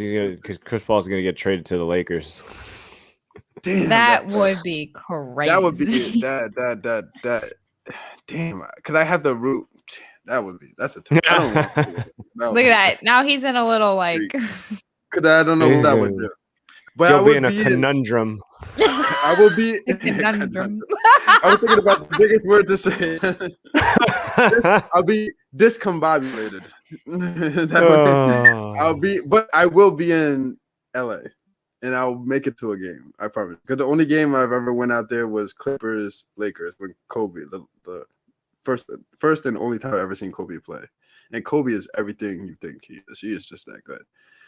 Chris Paul's gonna get traded to the Lakers. Damn, that would be crazy. That would be that. Damn, could I have the root? That's a tough. I don't want Look at that. Now he's in a little like. Because I don't know what that would do. But you'll be in a conundrum. I will be in a conundrum. I was thinking about the biggest word to say. I'll be discombobulated. But I will be in LA and I'll make it to a game. I promise. Because the only game I've ever went out there was Clippers Lakers when Kobe, the first and only time I've ever seen Kobe play. And Kobe is everything you think he is. He is just that good.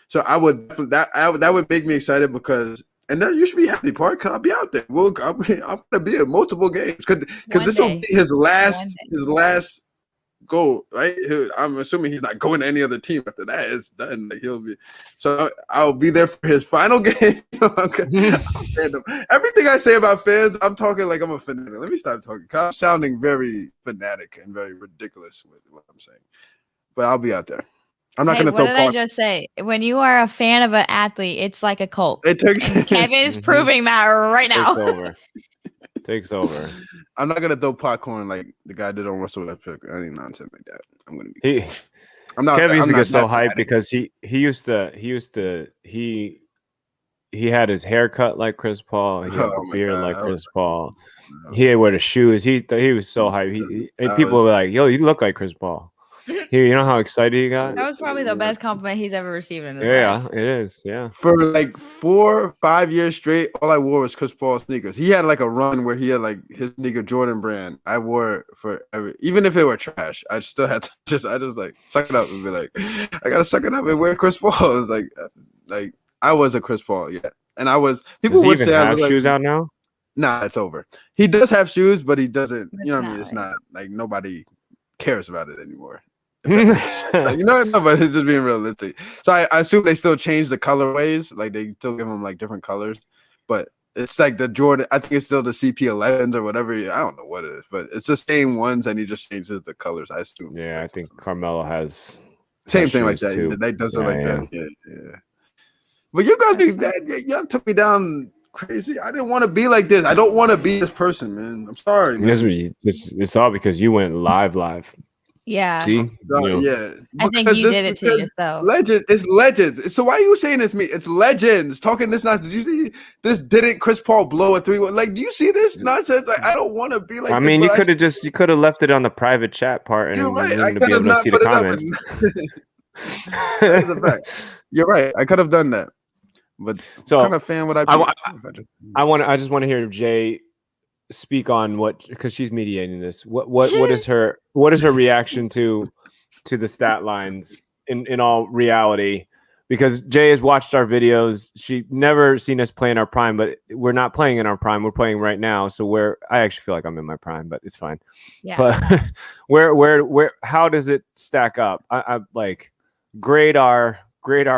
So that would make me excited because, and then you should be happy, Park. I'll be out there. I'm gonna be in multiple games because this will be his last go, right? I'm assuming he's not going to any other team after that. It's done. Like, he'll be. So I'll be there for his final game. Everything I say about fans, I'm talking like I'm a fanatic. Let me stop talking. I'm sounding very fanatic and very ridiculous with what I'm saying. But I'll be out there. I'm not going to throw. What did I just say? When you are a fan of an athlete, it's like a cult. It takes. And Kevin is proving that right now. Takes over. I'm not gonna throw popcorn like the guy did on Russell Westbrook or any nonsense like that. I'm gonna be. Kevin used to get so hyped because he had his hair cut like Chris Paul. He had a beard like Chris Paul. He had wear the shoes. He was so hyped. People were like, "Yo, you look like Chris Paul." Here, you know how excited he got? That was probably the best compliment he's ever received in his life. Yeah, it is. Yeah. For like 4 or 5 years straight, all I wore was Chris Paul sneakers. He had like a run where he had like his sneaker Jordan brand. I wore it for even if they were trash, I still had to just like suck it up and be like, I gotta suck it up and wear Chris Paul. It was like I was a Chris Paul, yeah. And I was people would say I have shoes out now? Nah, it's over. He does have shoes, but he doesn't, you know what I mean? It's not like nobody cares about it anymore. Like, no, but it's just being realistic. So I assume they still change the colorways, like they still give them like different colors, but it's like the Jordan. I think it's still the CP11s or whatever. I don't know what it is, but it's the same ones, and he just changes the colors. I assume. Yeah, I think Carmelo has same thing like that. Too. They does it like that. Yeah. But you guys, y'all took me down crazy. I didn't want to be like this. I don't want to be this person, man. I'm sorry. Man. It's all because you went live. Yeah. See? Yeah. I think you did it to yourself. It's legends. So why are you saying it's me? It's legends talking this nonsense. You see, this didn't Chris Paul blow a 3-1? Like, do you see this nonsense? Like, I don't want to be like. I mean, you could have left it on the private chat part, and you're right. I could have not put it up. That is a fact. You're right. I could have done that, but so what kind of fan would I be? I just want to hear Jay speak on because she's mediating this. What is her reaction to the stat lines in all reality? Because Jay has watched our videos. She never seen us play in our prime, but we're not playing in our prime. We're playing right now. So I actually feel like I'm in my prime, but it's fine. Yeah. But where how does it stack up? I like grade our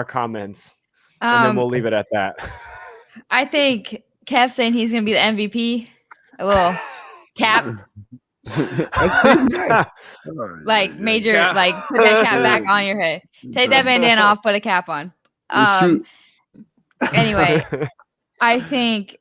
comments, and then we'll leave it at that. I think Kev saying he's gonna be the MVP. A little cap. Like major, like put that cap back on your head. Take that bandana off, put a cap on. Anyway, I think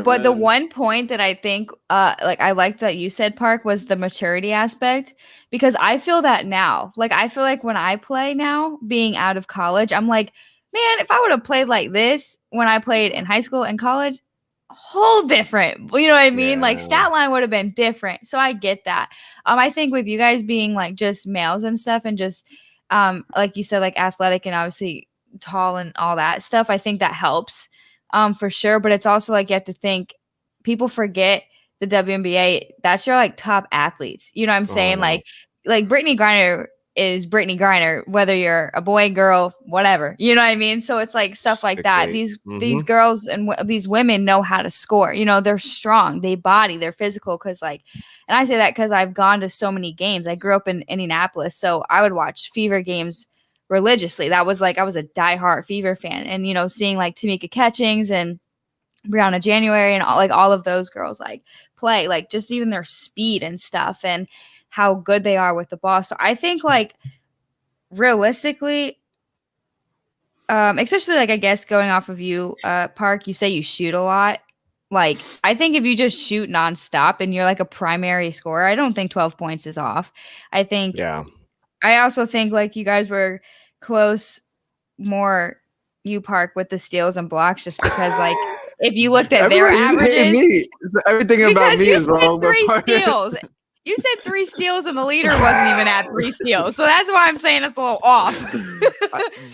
but the one point that I think like I liked that you said, Park, was the maturity aspect, because I feel that now. Like I feel like when I play now, being out of college, I'm like, man, if I would have played like this when I played in high school and college, whole different, you know what I mean? Like stat line would have been different. So I get that. I think with you guys being like just males and stuff, and just like you said, like athletic and obviously tall and all that stuff, I think that helps for sure. But it's also like you have to think, people forget the WNBA, that's your like top athletes, you know what I'm saying? Like Brittany Griner is Brittany Griner, whether you're a boy, girl, whatever, you know what I mean? So it's like stuff like that. These girls and these women know how to score. You know, they're strong, they're physical. Cause like, and I say that because I've gone to so many games. I grew up in Indianapolis, so I would watch Fever games religiously. That was like, I was a diehard Fever fan, and you know, seeing like Tamika Catchings and Brianna January and all of those girls like play, like just even their speed and stuff, and how good they are with the ball. So I think like realistically, especially like I guess going off of you, Park, you say you shoot a lot. Like I think if you just shoot nonstop and you're like a primary scorer, I don't think 12 points is off. I think I also think like you guys were close more, you Park, with the steals and blocks, just because like if you looked at their averages, everything about me is wrong. 3 steals. You said 3 steals and the leader wasn't even at 3 steals. So that's why I'm saying it's a little off.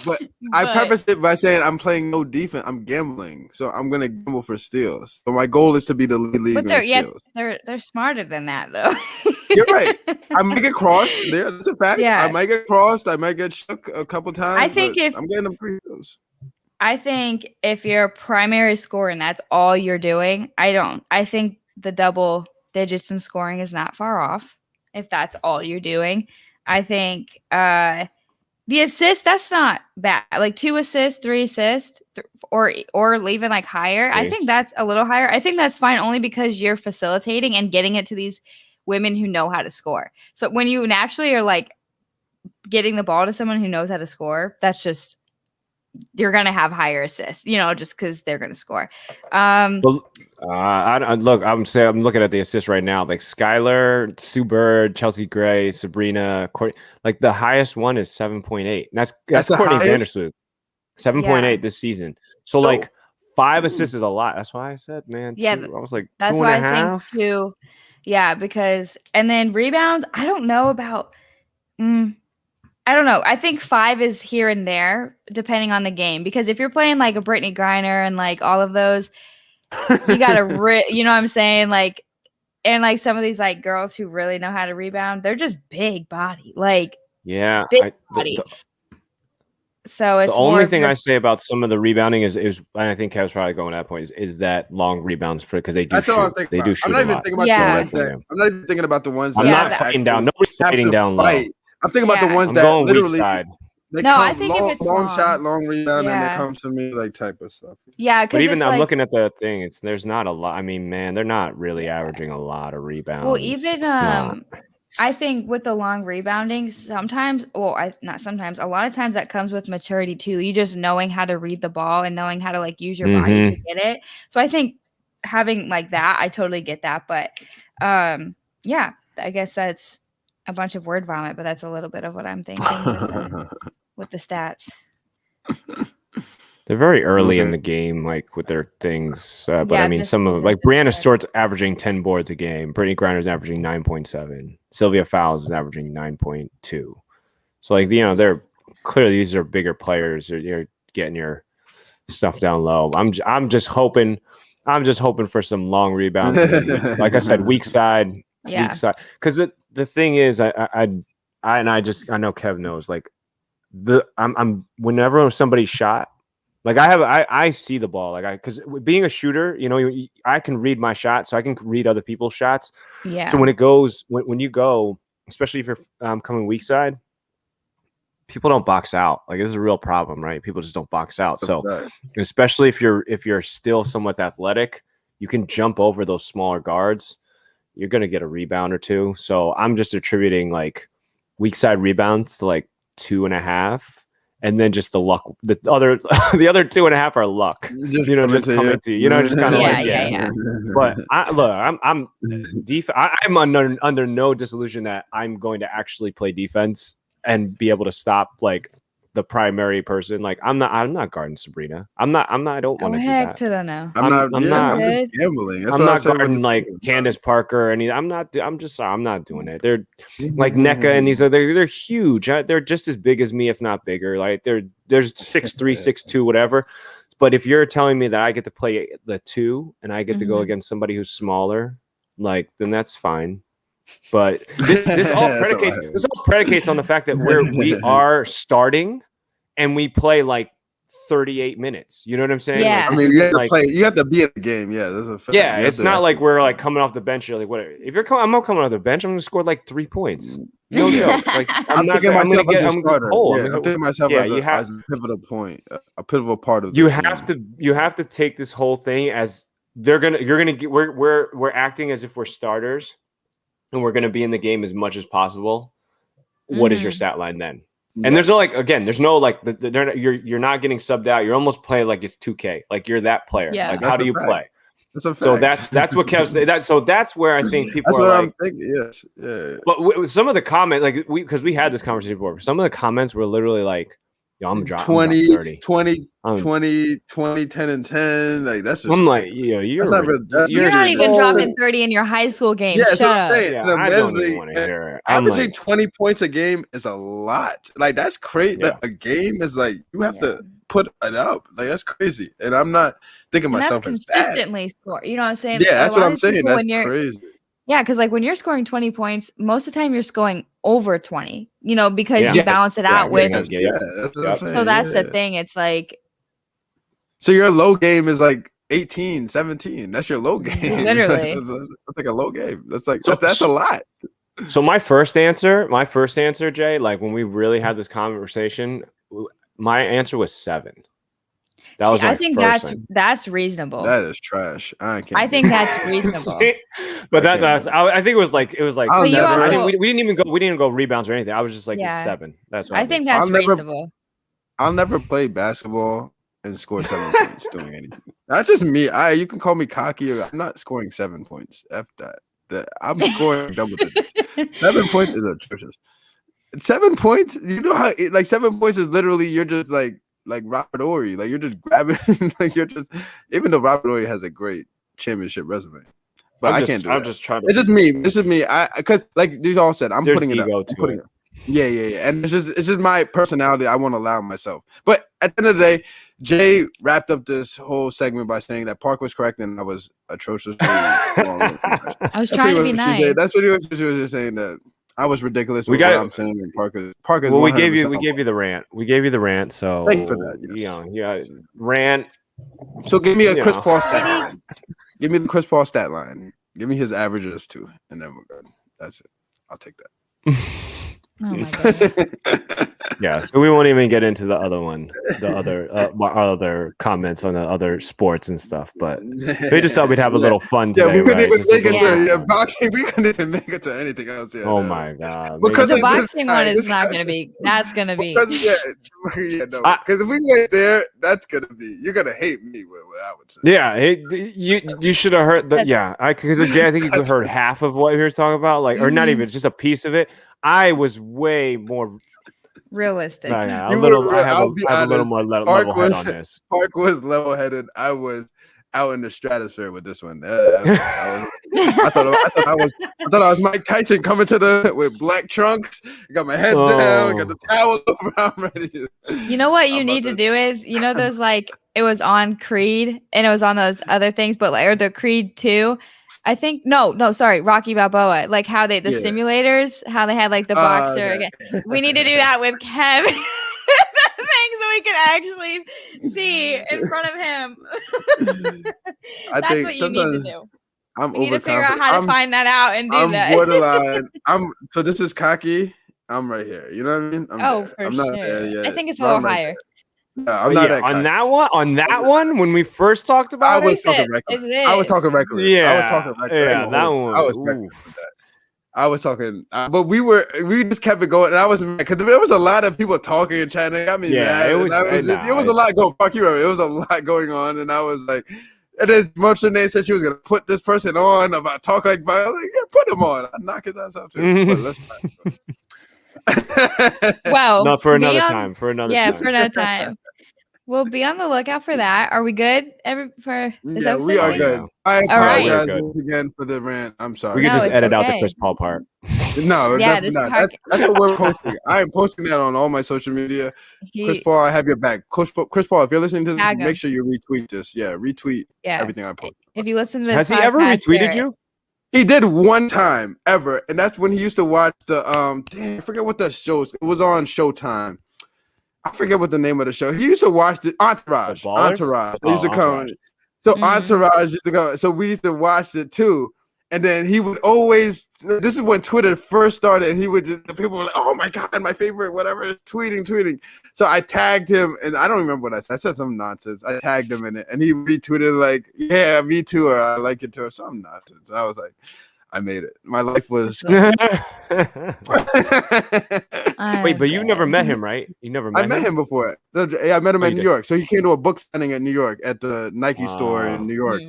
But I prefaced it by saying I'm playing no defense. I'm gambling. So I'm going to gamble for steals. So my goal is to be the league in steals. They're smarter than that, though. You're right. I might get crossed. That's a fact. Yeah. I might get crossed. I might get shook a couple times. I think I'm getting them free throws. I think if you're a primary scorer and that's all you're doing, I think the double digits in scoring is not far off if that's all you're doing. I think the assist, that's not bad. Like 2 assists, 3 assists, or even like higher. I think that's a little higher. I think that's fine only because you're facilitating and getting it to these women who know how to score. So when you naturally are like getting the ball to someone who knows how to score, that's just you're gonna have higher assists, just because they're gonna score. Look, I'm looking at the assists right now. Like Skylar, Sue Bird, Chelsea Gray, Sabrina, Courtney. Like the highest one is 7.8. That's Courtney Vandersloot, 7.8 this season. So like 5 assists is a lot. That's why I said, man. Yeah, 2, I was like, that's 2.5. why I think 2. Yeah, because and then rebounds. I don't know about. I don't know. I think 5 is here and there, depending on the game. Because if you're playing like a Brittany Griner and like all of those, you gotta, you know what I'm saying? Like, and like some of these like girls who really know how to rebound, they're just big body, like big body. So it's the only thing I say about some of the rebounding is, and I think Kev's probably going to that point is that long rebounds because they do That's shoot. All I'm thinking they about. do shoot. I'm not even thinking about the ones that. I'm not even thinking about the ones. I'm not fighting down. Nobody's fighting down low. I'm thinking about the ones I'm that going literally. Weak side. I think if it's long shot, long rebound, and it comes to me like type of stuff. Yeah, but even I'm looking at the thing. There's not a lot. I mean, man, they're not really averaging a lot of rebounds. Well, even I think with the long rebounding, sometimes, not sometimes, a lot of times that comes with maturity too. You just knowing how to read the ball and knowing how to like use your body to get it. So I think having like that, I totally get that. But yeah, I guess that's a bunch of word vomit, but that's a little bit of what I'm thinking with the stats. They're very early in the game, like with their things. But I mean, some of like Brianna Stewart's averaging 10 boards a game. Brittany Griner's averaging 9.7. Sylvia Fowles is averaging 9.2. So like, they're clearly these are bigger players. You're getting your stuff down low. I'm just hoping for some long rebounds. Like I said, weak side. Because the ththing is, I know Kev knows. Like I'm whenever somebody shot. Like I see the ball, like because being a shooter, I can read my shot, so I can read other people's shots. Yeah. So when it goes, when you go, especially if you're coming weak side, people don't box out. Like this is a real problem, right? People just don't box out. So especially if you're still somewhat athletic, you can jump over those smaller guards. You're gonna get a rebound or two. So I'm just attributing like weak side rebounds to like 2.5. And then just the luck. The other 2.5 are luck. Just coming to you. Just kind of But I'm under no disillusion that I'm going to actually play defense and be able to stop like the primary person. Like I'm not guarding Sabrina. I don't want to do that. To the no. I'm not gambling. I'm not guarding like Candace Parker or anything. I'm not doing it. They're like NECA and they're huge. They're just as big as me, if not bigger. Like there's 6'3", 6'2", whatever. But if you're telling me that I get to play the 2 and I get to go against somebody who's smaller, like then that's fine. But this all predicates on the fact that we are starting and we play like 38 minutes. You know what I'm saying? Yeah. Like, I mean, you have to be in the game. Yeah, that's a fact. Yeah, it's not like we're like coming off the bench. You're like, what? If I'm not coming off the bench, I'm gonna score like 3 points. No joke. Like I'm thinking myself as a pivotal point, a pivotal part of. You have to take this whole thing as we're acting as if we're starters. And we're going to be in the game as much as possible. What is your stat line then? And there's no you're not getting subbed out. You're almost playing like it's 2K. Like you're that player. Yeah. Like how do you play? That's a fact. So that's what Kev said. So that's where I think people are like. I'm thinking. Yes. Yeah. But some of the comments, like because we had this conversation before. Some of the comments were literally like, "Yo, I'm dropping 20, 10 and 10. Like that's. I'm like, you're not even dropping 30 in your high school game. Yeah, that's Shut what up. I'm saying. Yeah, I don't even want to hear it. Averaging 20 points a game is a lot. Like that's crazy. Yeah. A game is like you have to put it up. Like that's crazy. And I'm not thinking myself as that. Consistently score. You know what I'm saying? Yeah, that's what I'm saying. That's crazy. Yeah, because like when you're scoring 20 points, most of the time you're scoring over 20, because you balance it out with. So that's the thing. It's like. So your low game is like 18, 17. That's your low game. Literally. That's like a low game. That's like that's a lot. So my first answer, Jay, like when we really had this conversation, my answer was 7. That was my I think first that's reasonable. That is trash. I think that's reasonable. But that's us. I think it was like 7. We didn't go rebounds or anything. I was just like it's 7. That's what I think that's reasonable. I'll never play basketball and score 7 points doing anything. That's just me. You can call me cocky. I'm not scoring 7 points. F that. I'm scoring double digits. 7 points is atrocious. 7 points. You know how like 7 points is literally you're just like Robert Horry. Like you're just grabbing. Like you're just. Even though Robert Horry has a great championship resume, but I can't do it. I'm just trying to. It's just me. This is me. Because like these all said, I'm putting it up. Yeah. And it's just my personality. I won't allow myself. But at the end of the day, Jay wrapped up this whole segment by saying that Park was correct and I was atrocious. I was trying to be nice. That's what she was just saying, that I was ridiculous. What I'm saying, and Park is. Well, we gave you the rant. We gave you the rant. So thank you for that. Yeah, rant. So give me a Chris Paul stat line. Give me the Chris Paul stat line. Give me his averages too, and then we're good. That's it. I'll take that. Oh my goodness. Yeah, so we won't even get into the other one, other comments on the other sports and stuff. But we just thought we'd have a little fun today. We couldn't even make it to boxing. We couldn't even make it to anything else. Yeah, oh my god! Because the boxing one is not going to be. That's going to be. Because if we went there, that's going to be. You're going to hate me with what I would say. Yeah, you should have heard that. Yeah, because Jay, I think you heard half of what we were talking about, like, or not even just a piece of it. I was way more realistic. I have a little more level head on this. Park was level-headed. I was out in the stratosphere with this one. I thought I was Mike Tyson coming with black trunks. I got my head down, got the towel over. I'm ready. You know what you need to do is, those like it was on Creed and it was on those other things, but or the Creed 2. I think sorry, Rocky Balboa. Like how the simulators, how they had like the boxer. Okay. We need to do that with Kev. Things so we can actually see in front of him. That's what you need to do. You need to figure out how to find that out and do that. I'm borderline. So this is cocky. I'm right here. You know what I mean? I'm sure. There. I think it's a little higher. No, I'm not on that one. On that one, when we first talked about I was talking reckless. I was talking reckless. Yeah, I was talking reckless. Yeah, that one. I was reckless with that. I was talking, but we just kept it going, and I was mad because there was a lot of people talking and chatting. It got me mad. It was a lot going. Fuck you, it was a lot going on, and I was like, and then Motion said she was gonna put this person on about talk like, I was like, yeah, put him on. I knock his ass out too. But let's well, not for another time. For another time. We'll be on the lookout for that. Are we good? We are good. I apologize once again for the rant. I'm sorry. We could just edit out the Chris Paul part. No, that's what we're posting. I am posting that on all my social media. Chris Paul, I have your back. Chris Paul, if you're listening to this, make sure you retweet this. Yeah, retweet everything I post. If you listen to this, has he ever retweeted you? He did one time ever, and that's when he used to watch the I forget what that show was. It was on Showtime. I forget what the name of the show. He used to watch the Entourage. They used to come. So Entourage used to go. So we used to watch it too. And then he would always. This is when Twitter first started. And he would just. People were like, "Oh my god, my favorite, whatever." Tweeting. So I tagged him, and I don't remember what I said. I said some nonsense. I tagged him in it, and he retweeted like, "Yeah, me too," or "I like it too," or some nonsense. And I was like, I made it. My life was. Wait, but you never met him, right? You never met him? I met him before. I met him in New York. So he came to a book signing at New York at the Nike store in New York.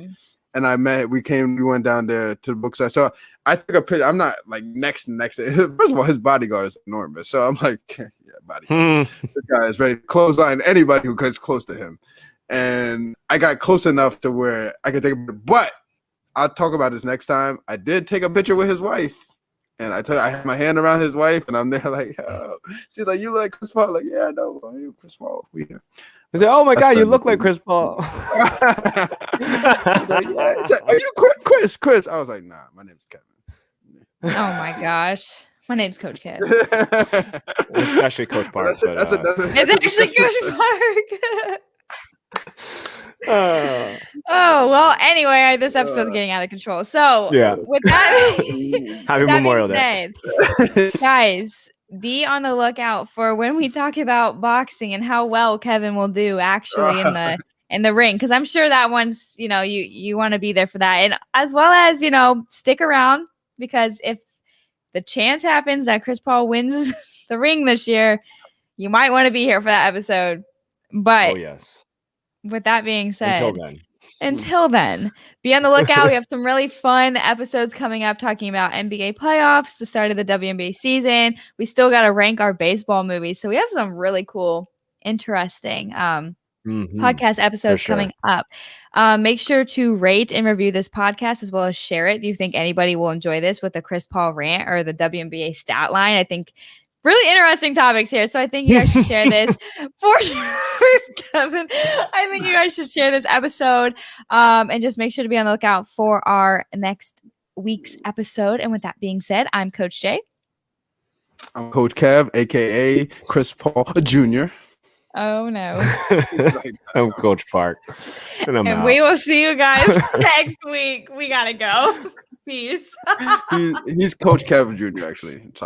And we went down there to the book signing. So I took a picture. I'm not like next. First of all, his bodyguard is enormous. So I'm like, yeah, bodyguard. This guy is ready to clothesline anybody who gets close to him. And I got close enough to where I could take a picture. But I'll talk about this next time. I did take a picture with his wife, and I had my hand around his wife, and I'm there like, oh. She's like, "You like Chris Paul?" Like, "Yeah, I know. You Chris Paul." I said, "Oh my god, you look like Chris Paul." Like, yeah. Like, are you Chris? I was like, "Nah, my name's Kevin." Oh my gosh, my name's Coach Kev. It's actually Coach Park. It's actually Coach Park. Oh, well, anyway, this episode's getting out of control. So, with that, Happy Memorial Day. Guys, be on the lookout for when we talk about boxing and how well Kevin will do actually in the ring, because I'm sure that one's, you want to be there for that. And as well as, stick around, because if the chance happens that Chris Pail wins the ring this year, you might want to be here for that episode. But with that being said, until then, be on the lookout. We have some really fun episodes coming up talking about NBA playoffs, the start of the WNBA season. We still got to rank our baseball movies. So we have some really cool, interesting podcast episodes coming up. Make sure to rate and review this podcast as well as share it. Do you think anybody will enjoy this with the Chris Pail rant or the WNBA stat line? I think really interesting topics here. So I think you guys should share this for sure, Kevin. I think you guys should share this episode and just make sure to be on the lookout for our next week's episode. And with that being said, I'm Coach Jay. I'm Coach Kev, a.k.a. Chris Pail Jr. Oh, no. I'm Coach Park. And we will see you guys next week. We got to go. Peace. He's Coach Kev Jr., actually. Sorry.